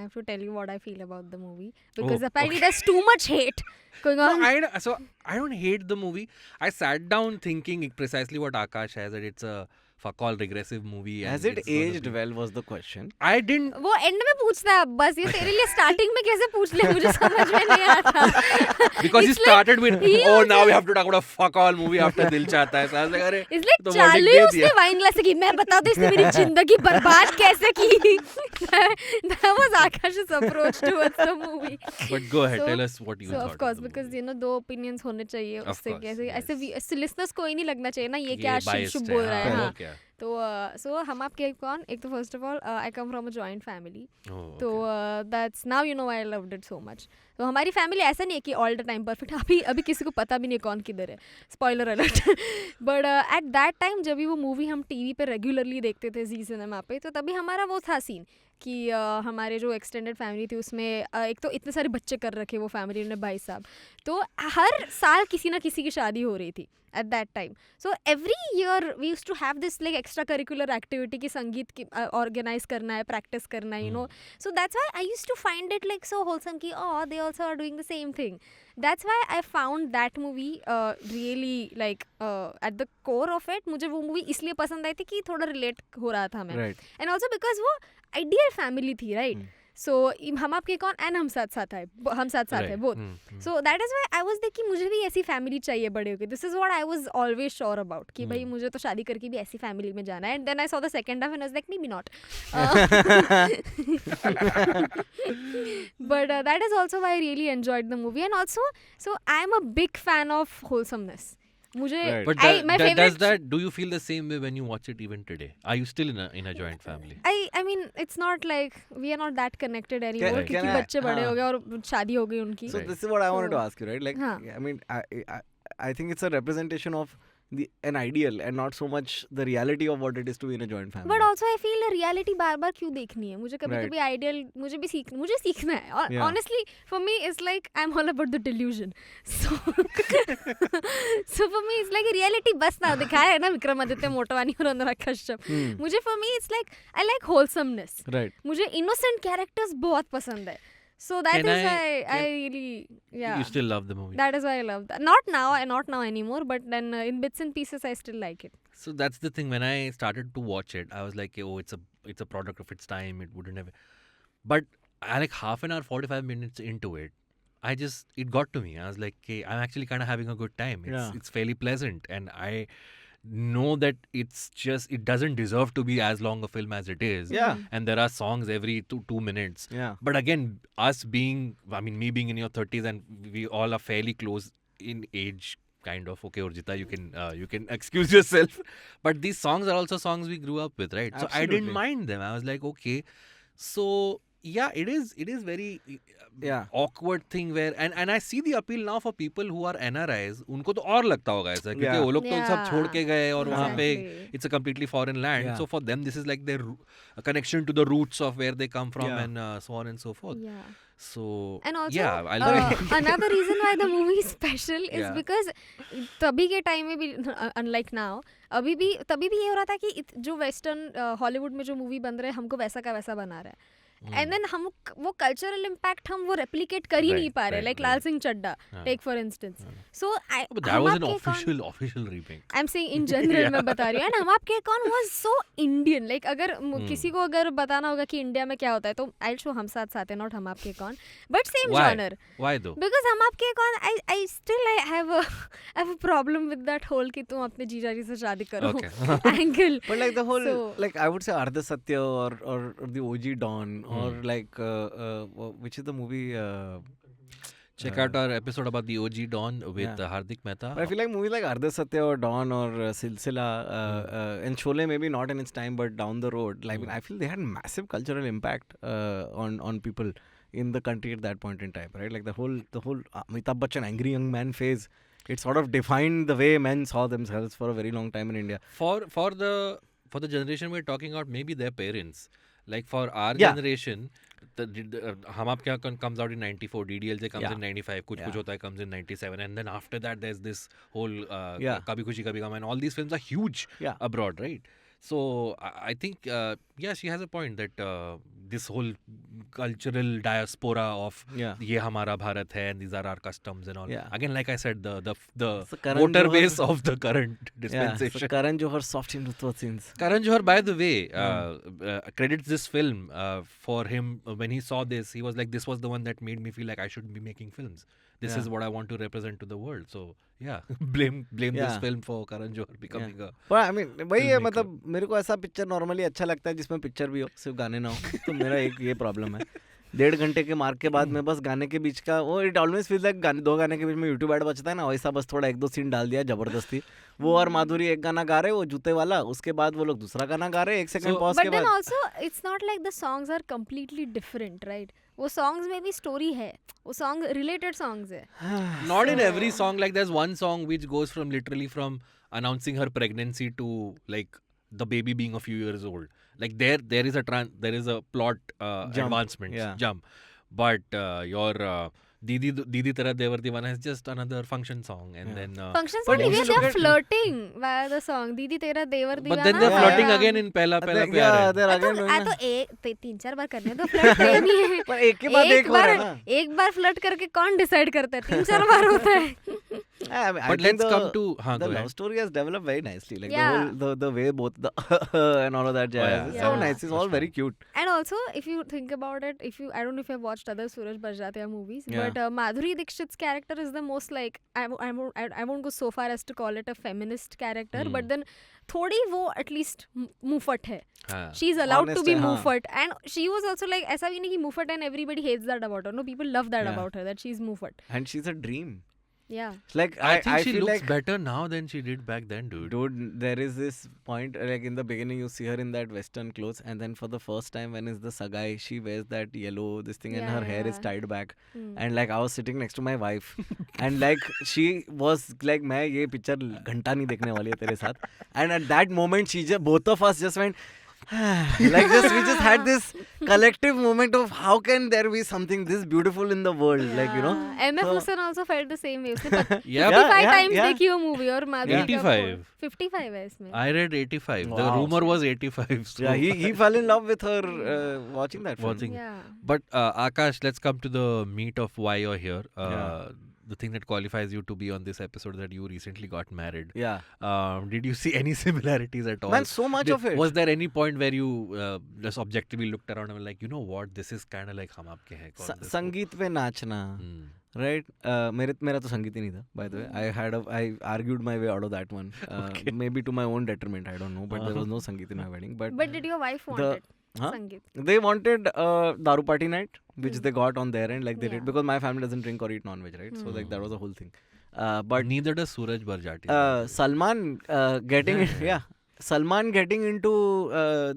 have to tell you what I feel about the movie because apparently there's too much hate going on. So I don't hate the movie. I sat down thinking precisely what Aakash has, that it's a fuck all regressive movie. Has and it it's gonna aged be- well was the question. I didn't. वो and में पूछता है बस ये तेरे लिए starting में कैसे पूछ लिया मुझे समझ में नहीं आता. Because he It's like started with, he oh, also- now we have to talk about a fuck all movie after Dil Chahta Hai. So I was like, अरे It's like तो चालू verdict ही दे उसने दिया. वाइन ग्लास से की मैं बता दूं इसने मेरी जिंदगी बर्बाद कैसे की. That was Akash's approach towards the movie. But go ahead, So- tell us what you So thought. of course of the because movie. you know 2 opinions होने चाहिए Of उससे course, कैसे yes. ऐसे listeners को ही नहीं लगना चाहिए ना ये ये क्या शुभ biased शुभ है, बोल रहा है. हाँ, हाँ. क्या? तो सो हम आपके कौन एक तो first of all I come from a joint family. Oh, तो okay. That's now you know I loved it so much. तो हमारी फैमिली ऐसा नहीं है कि ऑल द टाइम परफेक्ट. अभी किसी को पता भी नहीं कौन किधर है. Spoiler alert. But at that time जब भी वो मूवी हम टीवी पे रेगुलरली देखते थे जी सिनेमा पे तो तभी हमारा वो था सीन कि हमारे जो एक्सटेंडेड फैमिली थी उसमें एक तो इतने सारे बच्चे कर रखे वो फैमिली ने भाई साहब. तो हर साल किसी ना किसी की शादी हो रही थी at that time. So every year we used to have this like extra curricular activity की संगीत की organize करना है, practice करना है, you know. So that's why I used to find it like so wholesome कि oh they also are doing the same thing. That's why I found that movie really like at the core of it. मुझे वो movie इसलिए पसंद आई थी कि थोड़ा relate हो रहा था मैं. Right. And also because वो ideal family थी, right? So हम आपके कौन एंड हम साथ साथ है Right. Both. So that is why I was like कि मुझे भी ऐसी फैमिली चाहिए बड़े होके. This is what I was always sure about कि भाई मुझे तो शादी करके भी ऐसी फैमिली में जाना है. And then I saw the second half and I was like maybe not. But that is also why I really enjoyed the movie. And also so I am a big fan of wholesomeness. मुझे Right. But my does favorite that, do you feel the same way when you watch it even today? Are you still in a joint family? I mean it's not like we are not that connected anymore Right. क्योंकि Can I- बच्चे बड़े हाँ. हो गए और शादी हो गई उनकी. So Right. this is what I wanted to So, ask you, right? Like, हाँ. I mean, I think it's a representation of an ideal and not so much the reality of what it is to be in a joint family. But also I feel reality बार बार क्यों देखनी है मुझे कभी Right. कभी ideal मुझे सीखना है और Yeah. honestly for me it's like I'm all about the delusion so so for me it's like reality बस ना दिखाया है ना विक्रमादित्य मोटवानी और अनुराग कश्यप मुझे for me it's like I like wholesomeness Right. मुझे innocent characters बहुत पसंद है so that Can is I- why I really yeah You still love the movie. that is why I love that not now anymore but then in bits and pieces I still like it. So that's the thing. When I started to watch it, I was like, "Oh, it's a product of its time. It wouldn't have." But I like half an hour, 45 minutes into it, it got to me. I was like, "Okay, I'm actually kind of having a good time. It's fairly pleasant, and I know that it doesn't deserve to be as long a film as it is. Yeah. And there are songs every 2 minutes. Yeah. But again, me being in your 30s, and we all are fairly close in age. Kind of. Okay, Urjita, you can excuse yourself. But these songs are also songs we grew up with, right? So I Absolutely. didn't mind them. I was like, okay. So yeah, it is very Yeah. awkward thing where and I see the appeal now for people who are NRIs. उनको तो और लगता होगा ऐसा क्योंकि Yeah. वो लोग तो सब छोड़ के गए और वहाँ पे Exactly. it's a completely foreign land. Yeah. So for them this is like their a connection to the roots of where they come from Yeah. and so on and so forth. Yeah. So And also, yeah, I'll another reason why the movie is special is Yeah. because तभी के time में भी unlike now तभी भी ये हो रहा था कि जो वेस्टर्न हॉलीवुड में जो मूवी बन रहे हैं हमको वैसा का वैसा बना रहा है एंड देन हम वो कल्चरल इम्पैक्ट हम वो रेप्लिकेट कर ही नहीं Right, पा रहे right, like right. Lal Singh Chaddha हाँ. Take for instance so but that was an official remake. I am saying in general मैं बता रही हूँ एंड हम आपके कौन वाज सो इंडियन लाइक अगर किसी को अगर बताना होगा कि इंडिया में क्या होता है तो आई शो हम साथ साथ है not Hum Aapke Kaun but same Why? Genre Why though? Because Hum Aapke Kaun I still I have a problem with that whole कि तुम अपने जीजा जी से शादी करो angle But like the whole, So- like I would say Ardha Satya or the OG Dawn or like which is the movie? Check out our episode about the OG Dawn with Yeah. Hardik Mehta. But I feel like movies like Ardha Satya or Dawn or Silsila and Sholay maybe not in its time but down the road. Like I feel they had massive cultural impact on people in the country at that point in time, right? Like the whole Amitabh Bachchan angry young man phase. It sort of defined the way men saw themselves for a very long time in India. For the generation we're talking about, maybe their parents. Like for our Yeah. generation, the Hum Aapke Hain Koun comes out in 94, DDLJ comes Yeah. in 95, Kuch Kuch Yeah. Hota Hai comes in 97, and then after that there's this whole Yeah. Kabhi Khushi Kabhi Gham, and all these films are huge Yeah. abroad, right? So I think, yeah, she has a point that this whole cultural diaspora of Yeah. ye hamara Bharat hai, and these are our customs and all. Yeah. Again, like I said, the So Karan voter Johar- base of the current Yeah, dispensation. so Karan Johar soft in Rutwa scenes. Karan Johar, by the way, credits this film for him when he saw this. He was like, "This was the one that made me feel like I should be making films. This Yeah. is what I want to represent to the world." So yeah, blame this Yeah. film for Karan Johar becoming a. But I mean वही है Filmmaker. मतलब मेरे को ऐसा picture normally अच्छा लगता है जिसमें पिक्चर भी हो सिर्फ गाने ना हो तो मेरा एक ये प्रॉब्लम है 1.5 घंटे के मार्क के बाद में बस गाने के बीच का वो इट ऑलवेज फील्स लाइक दो गाने के बीच में यूट्यूब ऐड बचता है ना वैसा बस थोड़ा 1-2 सीन डाल दिया जबरदस्ती वो और माधुरी एक गाना गा रहे वो जूते वाला उसके बाद वो लोग दूसरा गाना गा रहे 1 सेकंड So- पॉज But के then बाद also, it's not like the songs are completely different, right? वो songs में भी story है, वो song related songs है. Not in every song. Like there's one song which goes from literally from announcing her pregnancy to like the baby being a few years old. Like there is a plot advancement Yeah. jump, but your Didi Tera Devar Divana is just another function song, and then. Function but song if नहीं you they look are at- flirting via the song. दीदी तेरा देवर दीवाना. But then they're Yeah, flirting yeah. again in Pehla Pehla Pyar yeah Hai. they're again doing तो एक 3-4 बार करने दो flirt प्रेम ही है. पर एक के बाद एक हो रहा है ना एक बार फ्लर्ट करके कौन डिसाइड करता है 3-4 बार होता है. I mean, I But think let's come to the go love ahead. story has developed very nicely like Yeah. the way both the and all of that jazz yeah. it's so Yeah. nice it's all very cute And also, if you think about it, I don't know if you've watched other Suraj Bajratiya movies, Yeah. but Madhuri Dixit's character is the most like I won't go so far as to call it a feminist character, but then थोड़ी वो at least मुफट है. हाँ. She's allowed Honest to be है, हाँ. मुफट, and she was also like ऐसा भी नहीं कि मुफट and everybody hates that about her. No, people love that Yeah. about her that she's मुफट. and she's a dream Yeah. Like I think she feel looks like, better now than she did back then, dude. dude, there is this point like in the beginning you see her in that western clothes, and then for the first time when is the sagai, she wears that yellow this thing, and Yeah, her hair is yeah. tied back. Hmm. And like I was sitting next to my wife, and like she was like, मैं ये picture घंटा नहीं देखने वाली है तेरे साथ. And at that moment, both of us just went. Like we just had this collective moment of how can there be something this beautiful in the world, like you know. MF So- Hussain also felt the same way. उसने Yeah, 55 yeah, times yeah. देखी वो movie और माधुरी का 85. 55 है इसमें. I read 85. The Wow. rumor was 85. So. Yeah, he fell in love with her watching that film. Watching. Yeah. But Akash, let's come to the meat of why you're here. Yeah. The thing that qualifies you to be on this episode, that you recently got married. Yeah. Did you see any similarities at all? Man, so much of it. Was there any point where you just objectively looked around and were like, you know what, this is kind of like Hum Aapke Hain Koun. this संगीत पे नाचना, Hmm. right? मेरा तो संगीत ही नहीं था, by the way. I argued my way out of that one. Maybe to my own detriment, I don't know. But there was no संगीत in my wedding. But But did your wife want the- it? Huh? Sangeet. they wanted daru party night, which they got on their end, like they Yeah. did, because my family doesn't drink or eat non-veg, right? So like that was a whole thing. But Neither does Suraj Barjati. Salman getting Salman getting into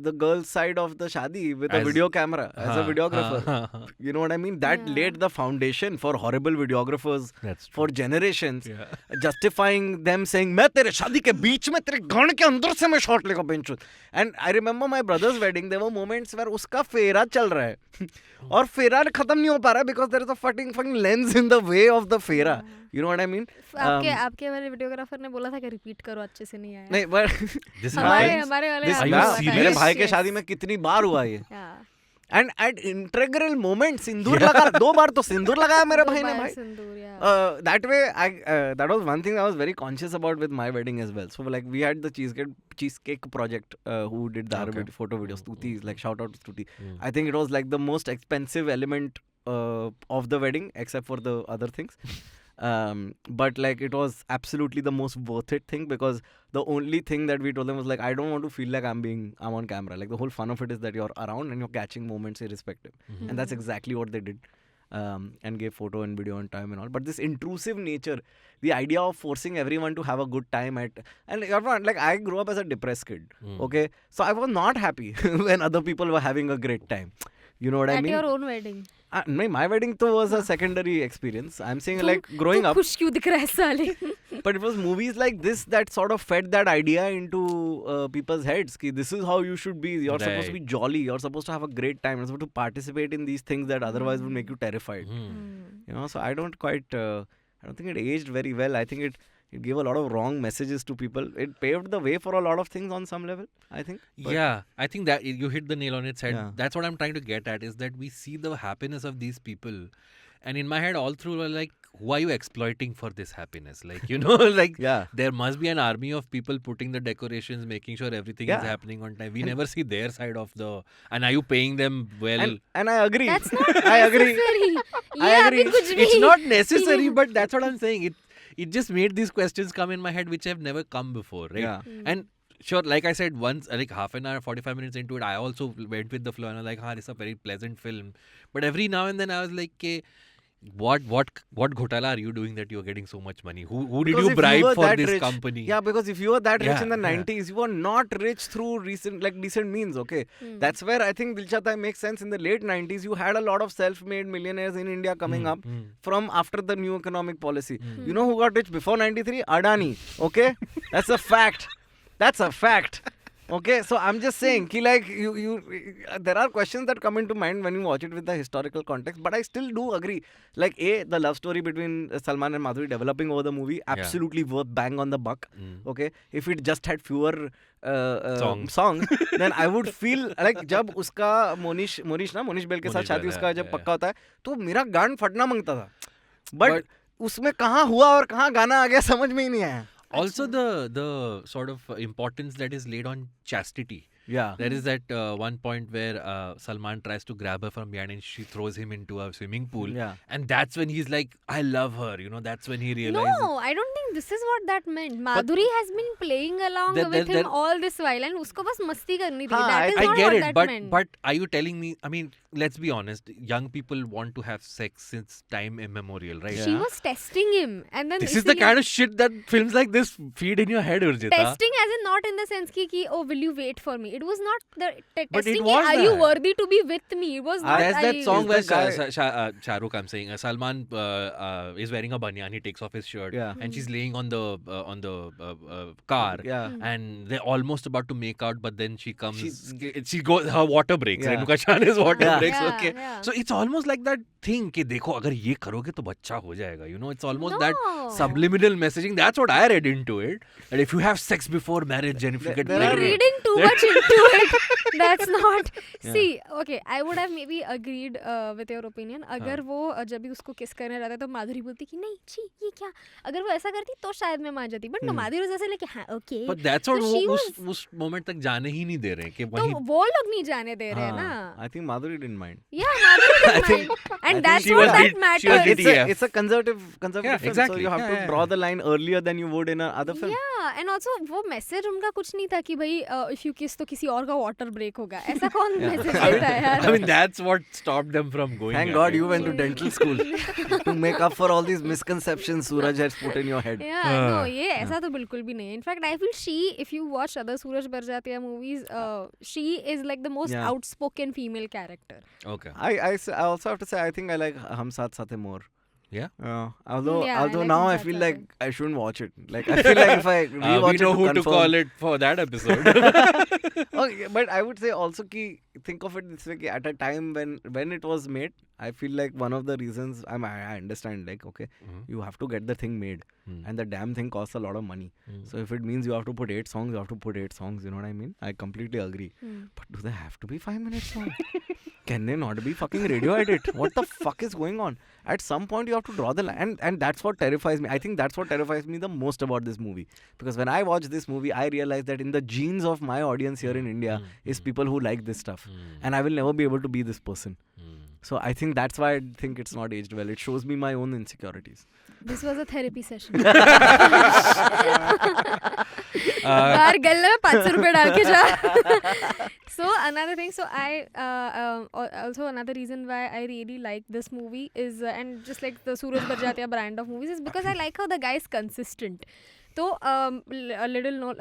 the girl's side of the shadi with a As- video camera as a videographer. You know what I mean? That Yeah. laid the foundation for horrible videographers That's true. for generations, Yeah. justifying them saying, मैं तेरे शादी के बीच में तेरे गान के अंदर से मैं शॉट लेगा bench. And I remember my brother's wedding, there were moments where उसका फेरा चल रहा है और फेरा खत्म नहीं हो पा रहा है because there is a fucking lens in the way of the फेरा. You know what I mean? आपके वाले वीडियोग्राफर ने बोला था कि रिपीट करो, अच्छे से नहीं आया. नहीं, but This is हमारे fine. हमारे वाले this Are you आपको बताया. serious? मेरे भाई Yes, के yes. शादी में कितनी बार हुआ ये. Yeah. And at integral moment सिंदूर लगा 2 बार तो सिंदूर लगाया मेरे भाई ने भाई. सिंदूर, yeah. That way, that was one thing I was very conscious about with my wedding as well. So like we had the Cheesecake Project who did the Okay. photo videos. Stuti, like shout out to Stuti. Mm. I think it was like the most expensive element of the wedding, except for the other things. But like it was absolutely the most worth it thing, because the only thing that we told them was like, I don't want to feel like I'm on camera. Like the whole fun of it is that you're around and you're catching moments irrespective. Mhm. And that's exactly what they did. And gave photo and video on time and all. But this intrusive nature, the idea of forcing everyone to have a good time and everyone, like I grew up as a depressed kid. Mm. Okay. So I was not happy when other people were having a great time. You know what I At mean? your own wedding. No, my wedding too was a secondary experience. I'm saying like growing तू up, खुश क्यों दिख रहा है साले? but it was movies like this that sort of fed that idea into people's heads. Ki this is how you should be. You're supposed to be Right. jolly. You're supposed to have a great time. You're supposed to participate in these things that otherwise would make you terrified. Mm. You know, so I don't think it aged very well. I think it gave a lot of wrong messages to people. It paved the way for a lot of things on some level, I think. But Yeah, I think that you hit the nail on its head. Yeah. That's what I'm trying to get at, is that we see the happiness of these people, and in my head all through we're like, who are you exploiting for this happiness? Like, you know, like yeah. there must be an army of people putting the decorations, making sure everything is Yeah. happening on time. We never see their side of and are you paying them well? And I agree. That's not I agree. necessary. I ये agree. अभी कुछ भी. It's not necessary, but that's what I'm saying. It just made these questions come in my head which have never come before, right? Yeah. And sure, like I said, once, like half an hour, 45 minutes into it, I also went with the flow and I was like, this is a very pleasant film. But every now and then I was like, what ghotala are you doing that you're getting so much money? Who did Because you if bribe were for that this rich- company? Yeah, because if you were that rich Yeah, in the yeah. 90s, you were not rich through decent means, okay? That's where I think Dil Chahta Hai makes sense. In the late 90s, you had a lot of self-made millionaires in India coming up from after the new economic policy. You know who got rich before 93? Adani, okay? That's a fact. That's a fact. Okay, so I'm just saying, ki like there are questions that come into mind when you watch it with the historical context, but I still do agree. Like, the love story between Salman and Madhuri developing over the movie, absolutely worth bang on the buck. Okay, if it just had fewer songs, then I would feel like जब उसका Monish bell के साथ शादी उसका जब पक्का होता है, तो मेरा गान फटना मांगता था. But उसमें कहाँ हुआ और कहाँ गाना आ गया समझ में ही नहीं आया. Also the sort of importance that is laid on chastity. Yeah. There is that one point where Salman tries to grab her from behind and she throws him into a swimming pool. Yeah. And that's when he's like, I love her. You know, that's when he realizes. No, I don't think this is what that meant. Madhuri has been playing along with him all this while and उसको बस मस्ती करनी थी. That is I not get what it, that but meant. but are you telling me? I mean, let's be honest, young people want to have sex since time immemorial, right? She was testing him, and then This is the kind of shit that films like this feed in your head, Urjita. testing, as in not in the sense ki oh, will you wait for me? It was not the But testing. it was Are you that. worthy to be with me? It was not. There's that song Is where the guy- Shah Rukh, I'm saying, Salman is wearing a banyan. He takes off his shirt, Yeah. and she's laying on the car, Yeah. and they're almost about to make out, but then she comes. She goes. Her water breaks. Yeah. Renuka Shah's water Yeah. breaks. Yeah, Okay. yeah. So it's almost like that thing कि देखो अगर ये करोगे तो बच्चा हो जाएगा. You know, it's almost that No. subliminal messaging. That's what I read into it. That if you have sex before marriage and if you get There You're are- pregnant. reading too much into it. That's not. See, okay, I would have maybe agreed with your opinion. अगर वो जब भी उसको किस करने रहता तो माधुरी बोलती कि नहीं छी ये क्या. अगर वो ऐसा करती तो शायद मैं मान जाती. But no, माधुरी जैसे लेके हाँ okay. But that's what So she वो was- उस moment तक जाने ही नहीं दे रहे कि तो वहीं. वो लोग नहीं जाने दे रहे हैं ना. I think Madhuri didn't mind. Yeah, Madhuri didn't mind. And that's she what was that she was matters. DTF. It's a conservative Yeah, film, exactly. so you have Yeah, to yeah, draw yeah. the line earlier than you would in another film. Yeah, and also वो message उनका कुछ नहीं था कि भाई if you kiss तो किसी और का वाटर ब्रेक होगा. ऐसा कौन मैसेज देता है यार? I mean, that's what stopped them from going. Thank at God it. you went to dental school to make up for all these misconceptions Suraj has put in your head. Yeah, no, ये ऐसा तो बिल्कुल भी नहीं है. In fact, I feel she, if you watch other Suraj Barjatiya movies, she is like the most Yeah. outspoken female character. Okay. I also have to say I think I like Hum Saath Saath Hai More. Yeah. Although Yeah, I like now Hum I Saath feel Saath like Hai. I shouldn't watch it. Like I feel like if I rewatch We know it who to confirm- call it for that episode. Okay, but I would say also ki think of it this way ki at a time when it was made, I feel like one of the reasons I understand like okay, you have to get the thing made, and the damn thing costs a lot of money. So if it means you have to put 8 songs, you have to put 8 songs. You know what I mean? I completely agree. But do they have to be 5 minutes long? Can they not be fucking radio edit? What the fuck is going on? At some point you have to draw the line, and that's what terrifies me. I think that's what terrifies me the most about this movie, because when I watch this movie I realize that in the genes of my audience here in India is people who like this stuff, and I will never be able to be this person. So I think that's why I think it's not aged well. It shows me my own insecurities. This was a therapy session. बाहर गल्ले में 500 रुपए डाल के जा. So another thing, so I also another reason why I really like this movie is and just like the Suraj Barjatiya brand of movies is because I like how the guy is consistent. तो a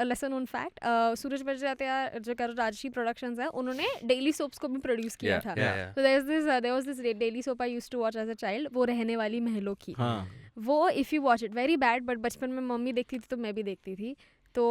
lesser known fact, सूरज बरजातिया जो कर Rajshree productions है उन्होंने daily soaps को भी produce किया था. So there was this daily soap I used to watch as a child, वो रहने वाली महलों की. वो if you watch it very bad, but बचपन में मम्मी देखती थी तो मैं भी देखती थी. तो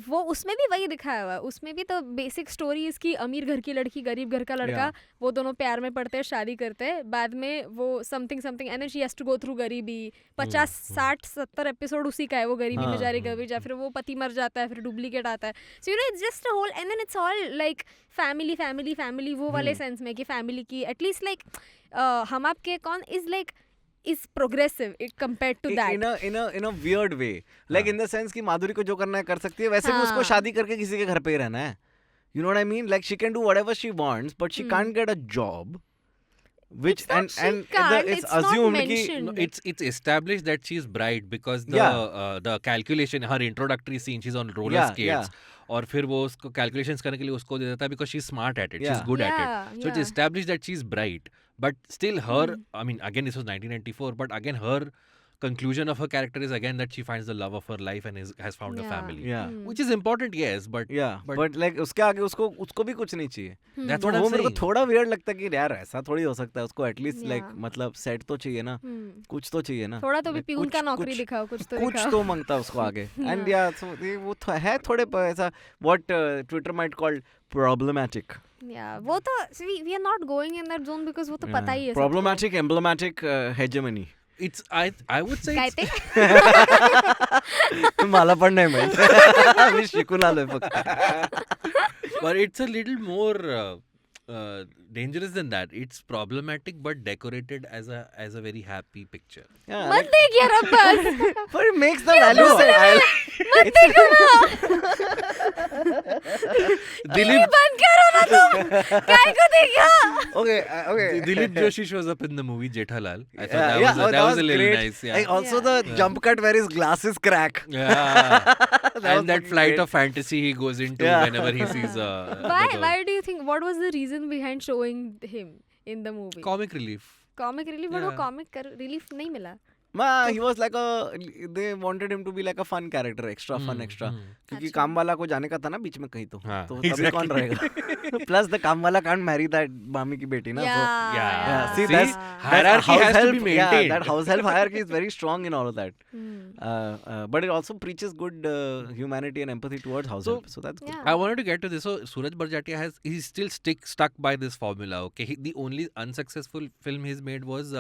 वो उसमें भी वही दिखाया हुआ है. उसमें भी तो बेसिक स्टोरी इसकी अमीर घर की लड़की गरीब घर का लड़का, वो दोनों प्यार में पड़ते हैं, शादी करते हैं, बाद में वो something and then she has to go through गरीबी. 50 60 70 एपिसोड उसी का है, वो गरीबी में जा रही गरीबी जा, फिर वो पति मर जाता है, फिर डुप्लीकेट आता है. So you know it's just a whole and then it's all like family family family वो वाले सेंस में कि फैमिली की एटलीस्ट लाइक हम आपके कौन is like is progressive compared to that in a weird way, like in the sense कि माधुरी को जो करना है कर सकती है, वैसे भी उसको शादी करके किसी के घर पे ही रहना है. You know what I mean? Like she can do whatever she wants, but she can't get a job. Which It's not and she can't, it's it's not assumed कि mentioned. No, it's established that she's bright because the calculation, her introductory scene, she's on roller skates. और फिर वो उसको calculations करने के लिए उसको दे देता है because she's smart at it, she's good at it. So it's established that she's bright. But still her, I mean, again, this was 1994, but again, her conclusion of her character is again that she finds the love of her life and has found a family. Which is important, yes, but like उसके आगे उसको भी कुछ नहीं चाहिए. That's what I'm वो मेरे को saying. थोड़ा weird लगता है कि यार ऐसा थोड़ी हो सकता है. उसको एटलीस्ट लाइक मतलब सेट तो चाहिए ना, कुछ तो चाहिए ना, थोड़ा तो भी प्यून का नौकरी दिखाओ, कुछ तो कुछ दिखाओ. तो मांगता है उसको आगे. एंड या वो है थोड़े ऐसा what Twitter might call problematic. Yeah, वो तो we are not going in that zone because वो तो पता ही है. Problematic, emblematic hegemony. it's I would say काय ते? मला पण नाही माहित. मी शिकून आलोय फक्त. but it's a little more dangerous than that. It's problematic but decorated as a very happy picture. Yeah, मत देख यार Abbas. but it makes the value set. मत देखो ना. Dilip बंद करो ना तुम. काय को देखा? Okay. Dilip Joshi shows up in the movie Jethalal. I thought Yeah, that was a little great. nice. Yeah. Like, also the jump cut where his glasses crack. Yeah. was And that fucking flight great. of fantasy he goes into Yeah. whenever he sees the girl. Why do you think? What was the reason behind showing him in the movie. Comic relief. Comic relief, but वो Yeah. comic relief नहीं मिला. He was like they wanted him to be like a fun character, extra fun, extra. क्योंकि अच्छा. काम वाला को जाने का था ना बीच में कहीं तो हाँ, तभी कौन रहेगा? Plus the काम वाला can't marry that मामी की बेटी ना. So Yeah. see, See, that's hierarchy house has to help, be maintained. Yeah, that house help hierarchy is very strong in all of that. Hmm. But it also preaches good humanity and empathy towards house So- help. So that's good. Yeah. I wanted to get to this. So Suraj Barjatia he's still stuck by this formula. Okay, the only unsuccessful film he's made was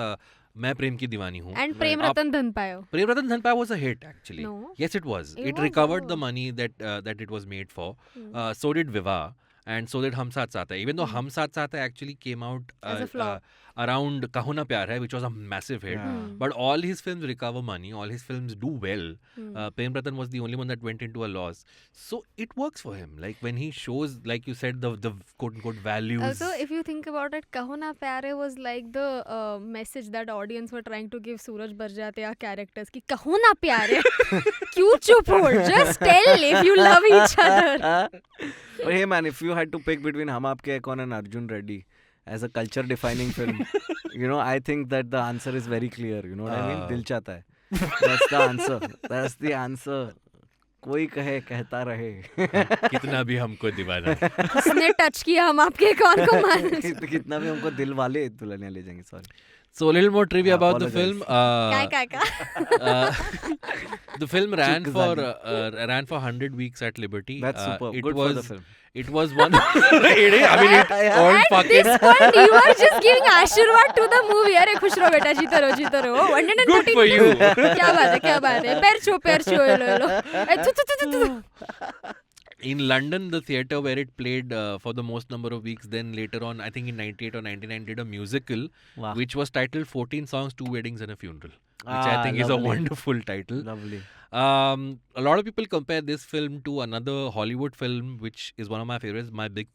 मैं प्रेम की दीवानी हूँ. And Prem Ratan Dhan Payo. Prem Ratan Dhan Payo was a hit actually. No. Yes, it was. It It was, recovered the oh. money that it was made for. So did Viva. And so did Hum Saath Saath Hai. Even though Hum Saath Saath Hai actually came out As a flop. around Kaun Na Pyar Hai, which was a massive hit. Yeah. But all his films recover money. All his films do well. Prem Ratan was the only one that went into a loss. So it works for him. Like when he shows, like you said, the quote-unquote values. Also, if you think about it, Kaho Na Pyare was like the message that audience were trying to give Suraj Barjatia characters. Ki Kaho Na Pyare. Kyun chup ho? Just tell if you love each other. But hey man, if you had to pick between Hum Aapke Hain Koun and Arjun Reddy as a culture defining film, I think that the answer is very clear. You know what I mean? Dil Chahta Hai. That's the answer. That's the answer. कोई कहे कहता रहे. कितना भी हमको दीवाना. उसने touch किया हम आपके कौन को मान. कितना भी हमको दिल वाले दुल्हनिया ले जाएंगे. Sorry. So a little more trivia about the Apologize. film. The film ran for 100 weeks at Liberty. That's super. It Good was, for the film. It was one. It all At fucking. this point, you are just giving Ashirwad to the movie. अरे खुश रहो बेटा, जीते रहो. 113. Good for you. क्या बात है. पैर छो लो. In London, the theatre where it played for the most number of weeks, then later on, I think in 98 or 99, did a musical, Wow. which was titled 14 Songs, 2 Weddings and a Funeral, which I think is a lovely. wonderful title. Lovely. A lot of people compare this film to another Hollywood film, which is one of my favorites, My Big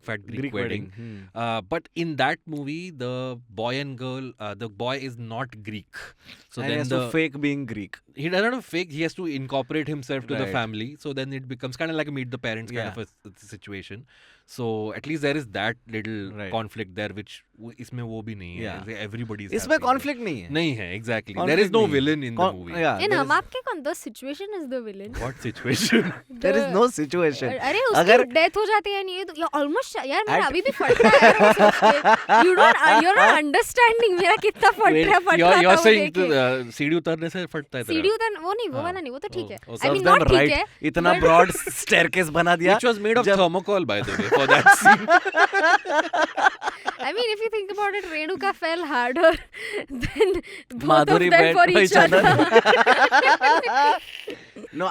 Fat Greek Wedding. But in that movie, the boy and girl, the boy is not Greek. So And he then has to fake being Greek. he doesn't have to fake. He has to incorporate himself to the Right. family. So then it becomes kind of like a meet the parents kind Yeah. of a situation. So at least there is that little Right. conflict there, which इसमें वो भी नहीं है. Yeah. Everybody's इसमें happy. conflict नहीं है. नहीं है, exactly. There Conflict is no नहीं है. villain in the movie. Yeah, In there हम is- आपके कौन, the situation is the villain. What situation? there is no situation. अरे उसकी अगर डेथ हो जाती है नहीं तो ऑलमोस्ट यार मेरा अभी भी फट रहा है यार वो सोच के. you're not understanding मेरा कितना फट रहा you're था वो saying देख के. सीढ़ी उतरने से फटता है तेरा. सीढ़ी उतर वो नहीं, वो हाँ. वाला नहीं, वो तो ठीक है. Oh, I mean Serves them not ठीक right. है. इतना but- broad staircase बना दिया. Which was made of जब- thermocol, by the way, for that scene. I mean, if you think about it, Renuka fell harder than both Madhuri of them bent for for each each other. No,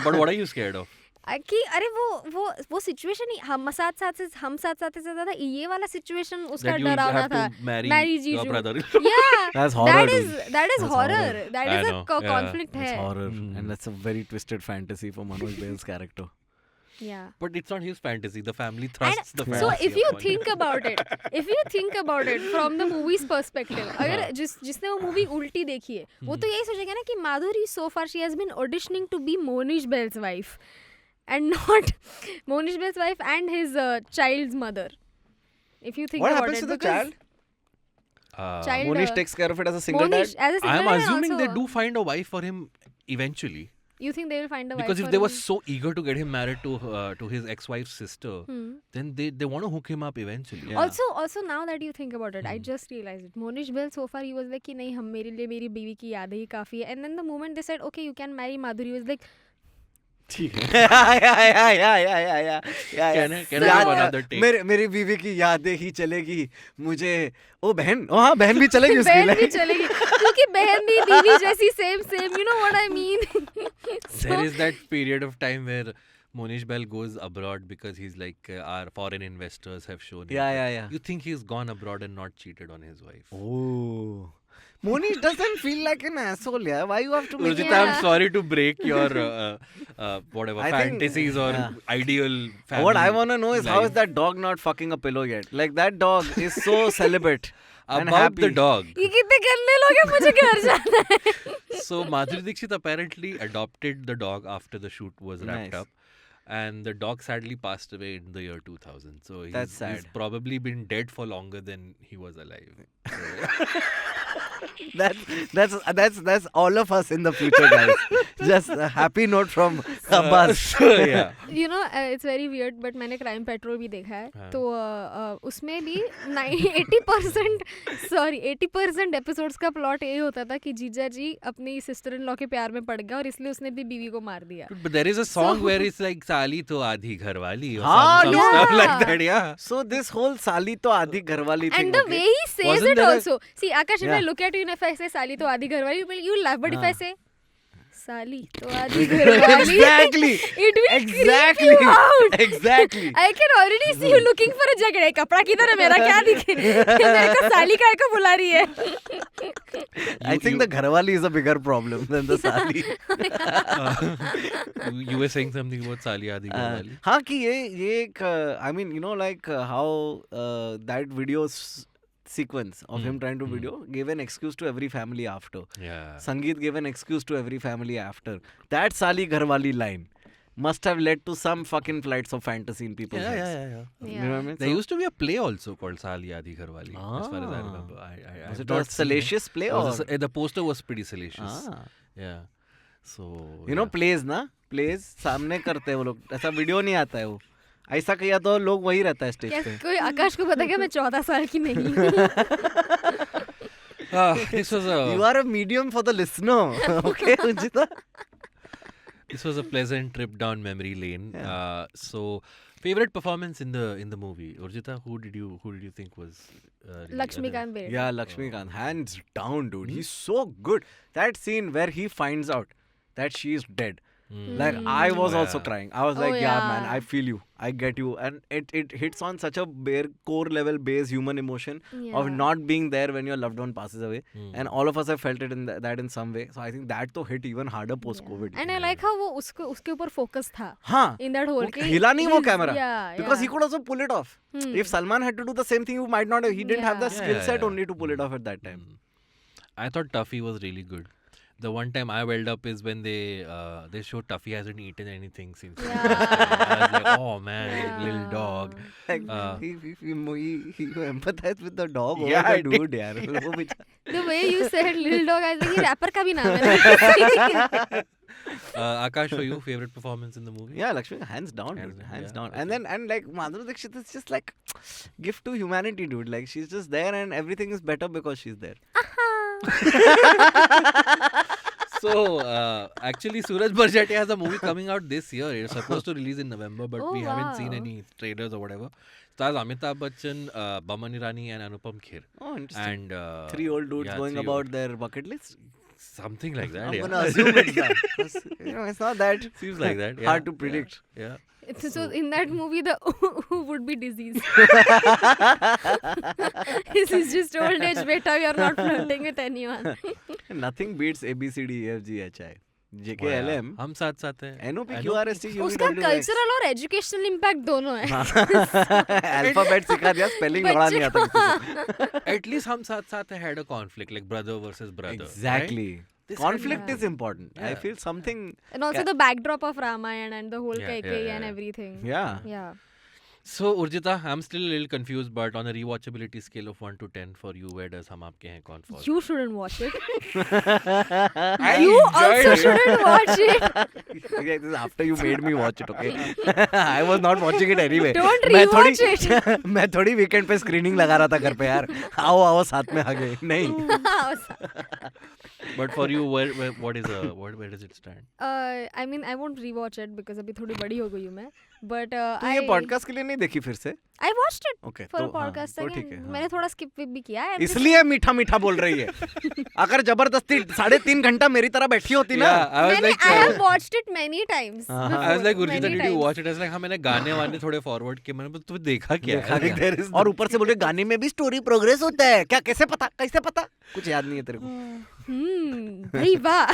But what are you scared of? कि अरे वो situation ही हम साथ साथ से ज्यादा ये वाला सिचुएशन उसका That you डरावना have था. to marry Marry your Jiju. brother. Yeah, That's horror, that dude. is That's horror. horror. That I is know, a yeah. conflict It's है. horror. Mm. And that's a very twisted fantasy for Manoj Bale's character. Yeah. But it's not his fantasy. The family thrusts the So fantasy if you upon think about it from the movie's perspective, अगर जिसने वो movie उल्टी देखी है वो तो यही सोचेगा ना कि माधुरी so far she has been auditioning to be Monish Bell's wife and not Monish Bell's wife and his child's mother. If you think What about happens it, to the because child? child, Monish takes care of it as a single Monish dad. as a single I'm dad assuming also, they do find a wife for him eventually. You think they will find a wife Because if for they were him? so eager to get him married to his ex-wife's sister, then they want to hook him up eventually. Yeah. Also now that you think about it, I just realized it. Monish Bell so far he was like कि नहीं हम मेरे लिए मेरी बीवी की यादें ही काफी है. And then the moment they said okay you can marry Madhuri, he was like yeah. Can I have another take? मेरी बीवी की यादें ही चलेगी मुझे. ओ बहन, ओ हाँ बहन भी चलेगी उसके बहन भी लिए. चलेगी क्योंकि बहन भी बीवी जैसी same you know what I mean. There is that period of time where Monish Bell goes abroad because he's like our foreign investors have shown him. Yeah. You think he's gone abroad and not cheated on his wife? Oh. Monish doesn't feel like an asshole, yeah. Why you have to make Urjita, Yeah. I'm sorry to break your whatever I think- fantasies or yeah. ideal family. What I want to know is how is life. that dog not fucking a pillow yet? Like that dog is so celibate and About happy. the dog. ये कितने गंदे लोग हैं, मुझे घर जाना है. So Madhuri Dixit apparently adopted the dog after the shoot was wrapped Nice. up. and the dog sadly passed away in the year 2000. So That's he's sad. probably been dead for longer than he was alive. That's all of us in the future, guys. Just a happy note from Abbas. So, yeah. You know, it's very weird, but मैंने crime petrol भी देखा है हाँ. तो उसमें भी 80% episodes का plot ये होता था कि जीजा जी अपनी सिस्टर इन लॉ के प्यार में पड़ गया और इसलिए उसने भी बीवी को मार दिया. But there is a song where it's like साली तो आधी घरवाली or हाँ, some yeah. stuff like that. Yeah. So this whole Sali to Adi Gharwali thing. And the way he says Wasn't it there a- also. See, Aakash, if I Yeah. look at you and if I say साली तो आधी घरवाली, you laugh. But if I हाँ. say साली तो आधी घरवाली, Exactly. it will Exactly. creep you out. Exactly. I can already see you looking for a jacket. कपड़ा किधर है मेरा, क्या दिखे? मेरे को साली काय को बुला रही है. I think the Gharwali is a bigger problem than the Sali. You were saying something about साली आधी घरवाली. हाँ कि ये एक I mean you know like how that video sequence of him trying to video gave an excuse to every family after. Yeah. Sangeet gave an excuse to every family after. That Sali Gharwali line must have led to some fucking flights of fantasy in people's heads. Yeah. You know what I mean? There used to be a play also called Sali Adi Gharwali, as far as I Ah. remember. Was I've it not a seen salacious play It or? was the poster was pretty salacious. Ah. Yeah. So You know plays ना plays सामने करते हैं वो लोग ऐसा video नहीं आता है वो ऐसा किया तो लोग वही रहता है स्टेज क्या पे कोई आकाश को पता क्या मैं 14 साल की नहीं हूँ. this was a You are a medium for the listener. Okay, Urjita? this was a pleasant trip down memory lane. Yeah. So favorite performance in the movie, Urjita, who did you think was really Laxmikant Berde. Yeah, Lakshmikant. Hands down, dude. He's so good. That scene where he finds out that she is dead. Like, I was also crying. I was Oh, like, yeah, man, yeah. I feel you. I get you. And it hits on such a bare core level base human emotion of Yeah. not being there when your loved one passes away. And all of us have felt it in that in some way. So I think that to hit even harder post-COVID. And I like how वो उसके ऊपर focus था. हाँ. In that whole वो हिला नहीं वो he's- camera. Yeah, Because he yeah. could also pull it off. If Salman had to do the same thing, he might not have. He didn't have the Yeah. skill set Yeah. only to pull it off at that time. I thought Tuffy was really good. The one time I welled up is when they showed Tuffy hasn't eaten anything since. Yeah. I was like, oh man, little dog. Like, he empathized with the dog. Yeah, over I the dude, यार. वो बेचारा- The way you said little dog, I was like, ये rapper का भी नाम है. Akash, for you, favorite performance in the movie? Yeah, Lakshmi, hands down, Hands dude. down, Hands yeah, down. okay. And like Madhuri Dixit is just like gift to humanity, dude. Like she's just there, and everything is better because she's there. So, actually, Suraj Barjate has a movie coming out this year. It's supposed to release in November, but Oh, we haven't seen wow. any trailers or whatever. Stars Amitabh Bachchan, Baman Irani, and Anupam Kher. Oh, interesting. And Three old dudes yeah, going three about old- their bucket list. something like that. I'm Yeah. gonna assume it's that. 'Cause, it's not that Seems like that. Yeah. hard to predict. Yeah. So in that movie, the would be disease. This is just old age beta. We are not flirting with anyone. Nothing beats A B C D E F G H I. J K L M. हम साथ साथ हैं. N O P Q R S T U V उसका W X. Cultural और educational impact दोनों है. Alphabet सिखा दिया, spelling लड़ा नहीं आता किसी को. At least हम साथ साथ had a conflict, like brother versus brother. Exactly. This Conflict yeah. is important. I Yeah. feel something. And also the backdrop of Ramayana and the whole Yeah, Kaikai yeah, and yeah. everything. Yeah. Yeah. So, Urjita, I'm still a little confused, but on a rewatchability scale of 1 to 10 for you, where does Hum Aapke Hain Koun fall? You shouldn't watch it. I You enjoyed also it. shouldn't watch it. Okay, this is after you made me watch it, okay? I was not watching it anyway. Don't मैं rewatch थोड़ी मैं थोड़ी weekend पे screening लगा रहा था घर पे यार. आओ आओ साथ में आ गए. नहीं. But for you, where does it stand? I mean, I won't rewatch it because अभी थोड़ी बड़ी हो गई हूँ मैं. But तो ये पॉडकास्ट के लिए नहीं देखी फिर से? I watched it Okay. for a तो हाँ, podcast तो again. ठीक है. मैंने थोड़ा skip भी किया है. इसलिए मीठा मीठा बोल रही है. अगर जबरदस्ती 3.5 घंटा मेरी तरह बैठी होती ना. Yeah, I was मैंने like, I have watched it many times. I was like, before, Urjita, many did you times. watch it? I was like, हाँ मैंने गाने वाने थोड़े forward किए. मैंने बोला, तू देखा क्या है? और ऊपर से बोले गाने में भी स्टोरी प्रोग्रेस होता है क्या? कैसे पता कुछ याद नहीं है तेरे को. भाई वाह.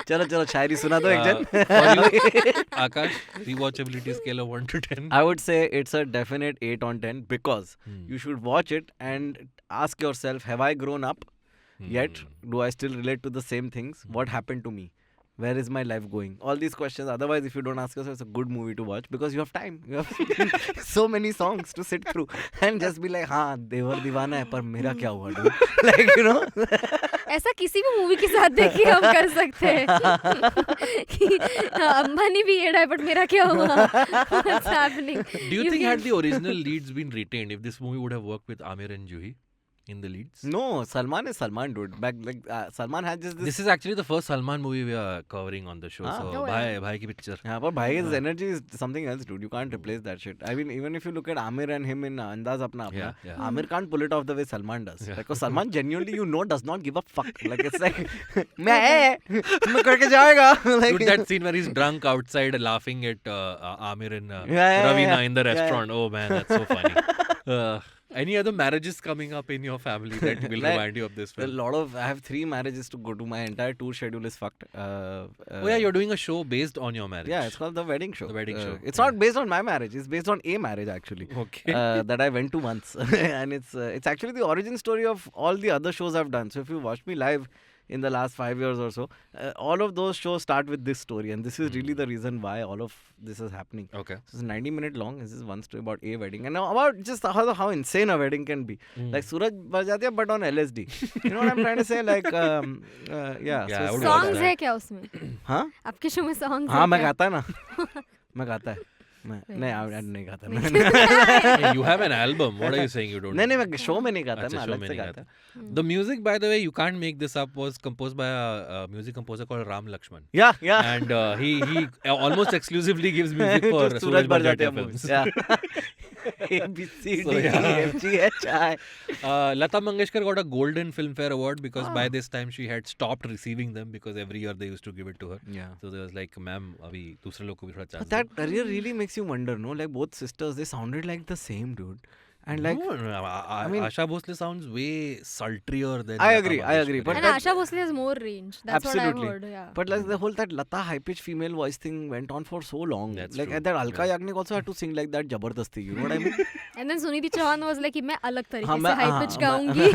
चलो शायरी सुना दो एक जन. For you, Akash, rewatchability scale of 1 to 10. I would say it's a definite 8 on 10 because you should watch it and ask yourself, have I grown up yet? Do I still relate to the same things? What happened to me? Where is my life going? All these questions. Otherwise, if you don't ask yourself, it's a good movie to watch because you have time. You have so many songs to sit through and just be like, हाँ देवर दीवाना है पर मेरा क्या हुआ dude? Like, you know. ऐसा किसी भी मूवी के साथ देखिए हम कर सकते हैं कि अंबानी भी एड है बट मेरा क्या हुआ? What's happening? Do you think had the original leads been retained, if this movie would have worked with Aamir and Juhi in the leads? No, Salman is Salman, dude. Back Salman had just this. This is actually the first Salman movie we are covering on the show. Ah. So, Oh, yeah. bhai ki picture. Yeah, but Bhai's energy is something else, dude. You can't replace that shit. I mean, even if you look at Aamir and him in Andaz Apna Apna, Yeah. Aamir can't pull it off the way Salman does. Yeah. Because Salman genuinely, does not give a fuck. Like, it's like, मैं करके जाएगा. Like, Dude, that scene where he's drunk outside laughing at Aamir and yeah, Ravina yeah. in the Yeah, yeah. restaurant. Oh man, that's so funny. Any other marriages coming up in your family that will Like, remind you of this film? I have 3 marriages to go to. My entire tour schedule is fucked. Oh yeah, you're doing a show based on your marriage. Yeah, it's called The Wedding Show. The Wedding Show, It's yeah. not based on my marriage. It's based on a marriage actually. Okay. That I went to once, and it's actually the origin story of all the other shows I've done. So if you watch me live in the last 5 years or so, all of those shows start with this story, and this is really the reason why all of this is happening. Okay. So it's 90-minute long. This is one story about a wedding, and now about just how insane a wedding can be. Like Suraj Barjatiya, but on LSD. You know what I'm trying to say? Like, yeah. Yeah, I would watch Songs that. है क्या उसमें? हाँ? आपके show में songs हाँ है मैं क्या? गाता है ना मैं गाता है मैं नहीं गाता Hey, you have an album. What are you saying you don't? नहीं मैं शो में नहीं गाता मैं अच्छा, show अलग में से नहीं गाता गाता. The music, by the way, you can't make this up, was composed by a music composer called Ram Lakshman. yeah And he almost exclusively gives music for to Suraj Barjatiya movies. films. Yeah. A, B, C, So, D, E, yeah. F, G, H, I. Lata Mangeshkar got a Golden Filmfare Award because by this time she had stopped receiving them because every year they used to give it to her. Yeah. So they was like, ma'am, अभी दूसरे लोग को भी थोड़ा chance But that career really makes you wonder, no? Like both sisters, they sounded like the same, dude. And like, no, I mean- Asha Bhosle sounds way sultrier than I Lata agree, Mangeshkar. but And that- Asha Bhosle has more range. That's Absolutely. what I've heard. Yeah. but like the whole that Lata high-pitched female voice thing went on for so long. That's like true. and that Alka Yeah. Yagnik also had to sing like that Jabardasti. You know what I mean? And then Sunidhi Chauhan was like कि मैं अलग तरीके हाँ, से मैं- high हाँ, pitch मैं- गाऊंगी.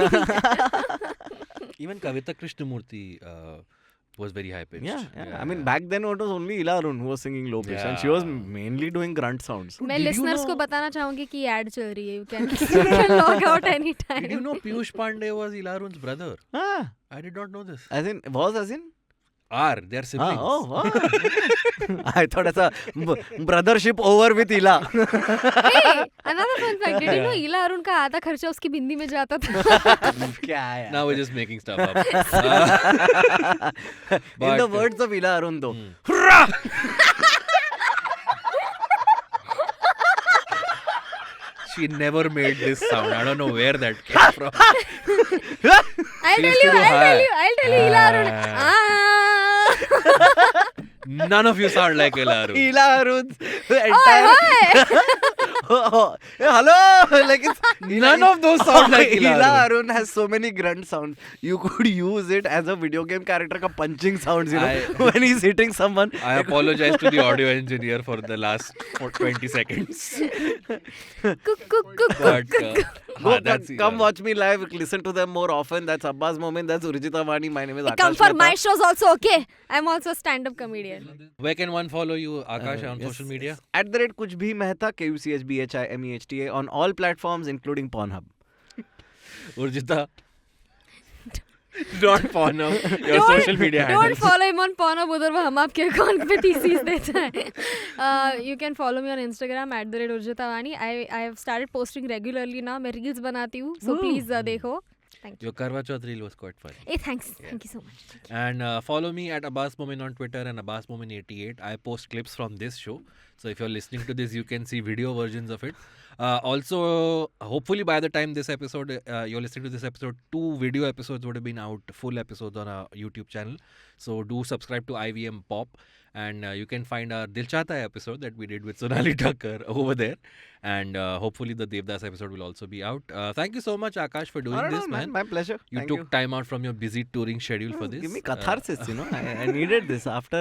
Even Kavita Krishnamurti was very high pitched. Yeah. I mean, back then it was only Ila Arun who was singing low pitch, and she was Yeah. mainly doing grunt sounds. मैं Did you listeners को know- बताना चाहूंगी कि ad चल रही है. You can log out anytime. Did you know Piyush Pandey was Ilarun's brother? Ah, I did not know this. as in? They're siblings. Oh. I thought it's a brothership over with Ila. Hey, another fun fact. Did you know Ila Arun का आधा खर्चा उसकी बिंदी में जाता था? क्या है? Now we're just making stuff up. In the but- words of Ila Arun, though. She never made this sound. I don't know where that came from. I'll tell you, Ila Arun. None of you sound like Ilarun. Ila Arun's entire. Hello! Like it's, None of those sound like Ila Ila Arun. Arun has so many grunt sounds. You could use it as a video game character ka punching sounds, you know, when he's hitting someone. I apologize to the audio engineer for the last 20 seconds. But that's Come Ilarun. watch me live. Listen to them more often. That's Abbas Moment. That's Urjita Vani. My name is Aakash Come for my Mehta. shows also, okay? I'm also a stand-up comedian. Where can one follow you, Aakash, on Yes, social media? yes. @kuch bhi Mehta, KUCHBHIMEHTA on all platforms, including Pornhub. Urjita. Not Pornhub. Your social media Don't handles. follow him on Pornhub. उधर वो हम आपके account पे thesis देता है. You can follow me on Instagram @urjitavani. I have started posting regularly now. मैं reels बनाती हूँ. So please देखो. Thank you. Your Karwa Chauth reel was quite funny. Hey, thanks. Thank you so much. And follow me at Abbas Momin on Twitter and Abbas Momin 88. I post clips from this show. So if you're listening to this, you can see video versions of it. Also, hopefully by the time this episode, you're listening to this episode, 2 video episodes would have been out, full episodes on our YouTube channel. So do subscribe to IVM Pop. And you can find our Dil Chahta Hai episode that we did with Sonali Thakkar over there. And hopefully the Devdas episode will also be out. Thank you so much, Aakash, for doing All right, this, man. My pleasure. You Thank took time out from your busy touring schedule for this. Give me catharsis, I needed this after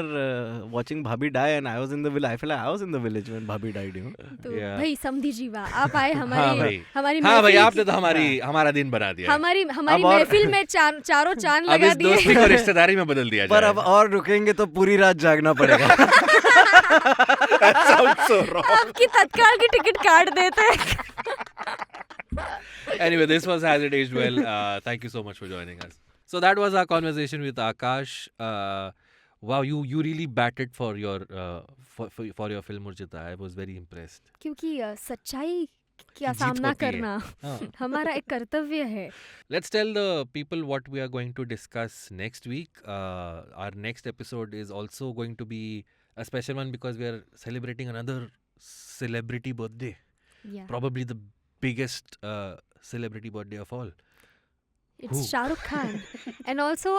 watching Bhabhi die, and I was in the village. I feel like I was in the village when Bhabhi died, तो Yeah. भाई समधी जीवा आप आए हाँ हमारी भाई हमारी हाँ भाई महफिल आपने तो हमारा दिन बना दिया है। हमारी अब और- महफिल में चारों चांद अब लगा इस दोस्ती दिए को रिश्तेदारी में बदल दिया पर जाए। अब और रुकेंगे तो पूरी रात जागना पड़ेगा. आपकी तत्काल की टिकट काट देते हैं Anyway, this was Has It Aged Well. Thank you so much for joining us. So that was our conversation with Aakash. Wow, you really batted for your for your film Urjita. I was very impressed. क्योंकि सच्चाई का जीत सामना होती है। करना हाँ. हमारा एक कर्तव्य है. Let's tell the people what we are going to discuss next week. Our next episode is also going to be a special one because we are celebrating another celebrity birthday. Yeah. Probably the biggest celebrity birthday of all. It's Who? Shah Rukh Khan. And also,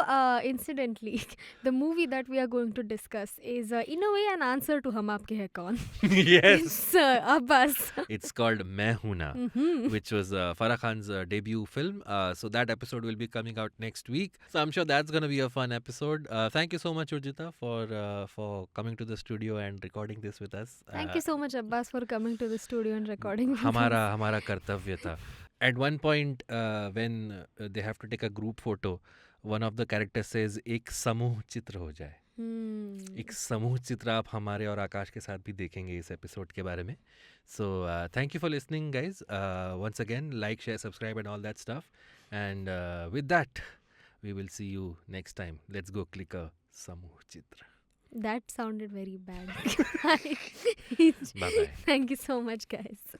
incidentally, the movie that we are going to discuss is, in a way, an answer to Hum Aapke Hain Koun. Yes. It's Abbas. It's called Main Hoon Na, Mhm. which was Farah Khan's debut film. So that episode will be coming out next week. So I'm sure that's going to be a fun episode. Thank you so much, Urjita, for coming to the studio and recording this with us. Thank you so much, Abbas, for coming to the studio and recording. with us. हमारा कर्तव्य था. At one point, when they have to take a group photo, one of the characters says, एक समूह चित्र हो जाए. Hmm. एक समूह चित्र आप हमारे और आकाश के साथ भी देखेंगे इस एपिसोड के बारे में. So thank you for listening, guys. Once again, like, share, subscribe, and all that stuff. And with that, we will see you next time. Let's go click a समूह चित्र. That sounded very bad. Bye bye. Thank you so much, guys.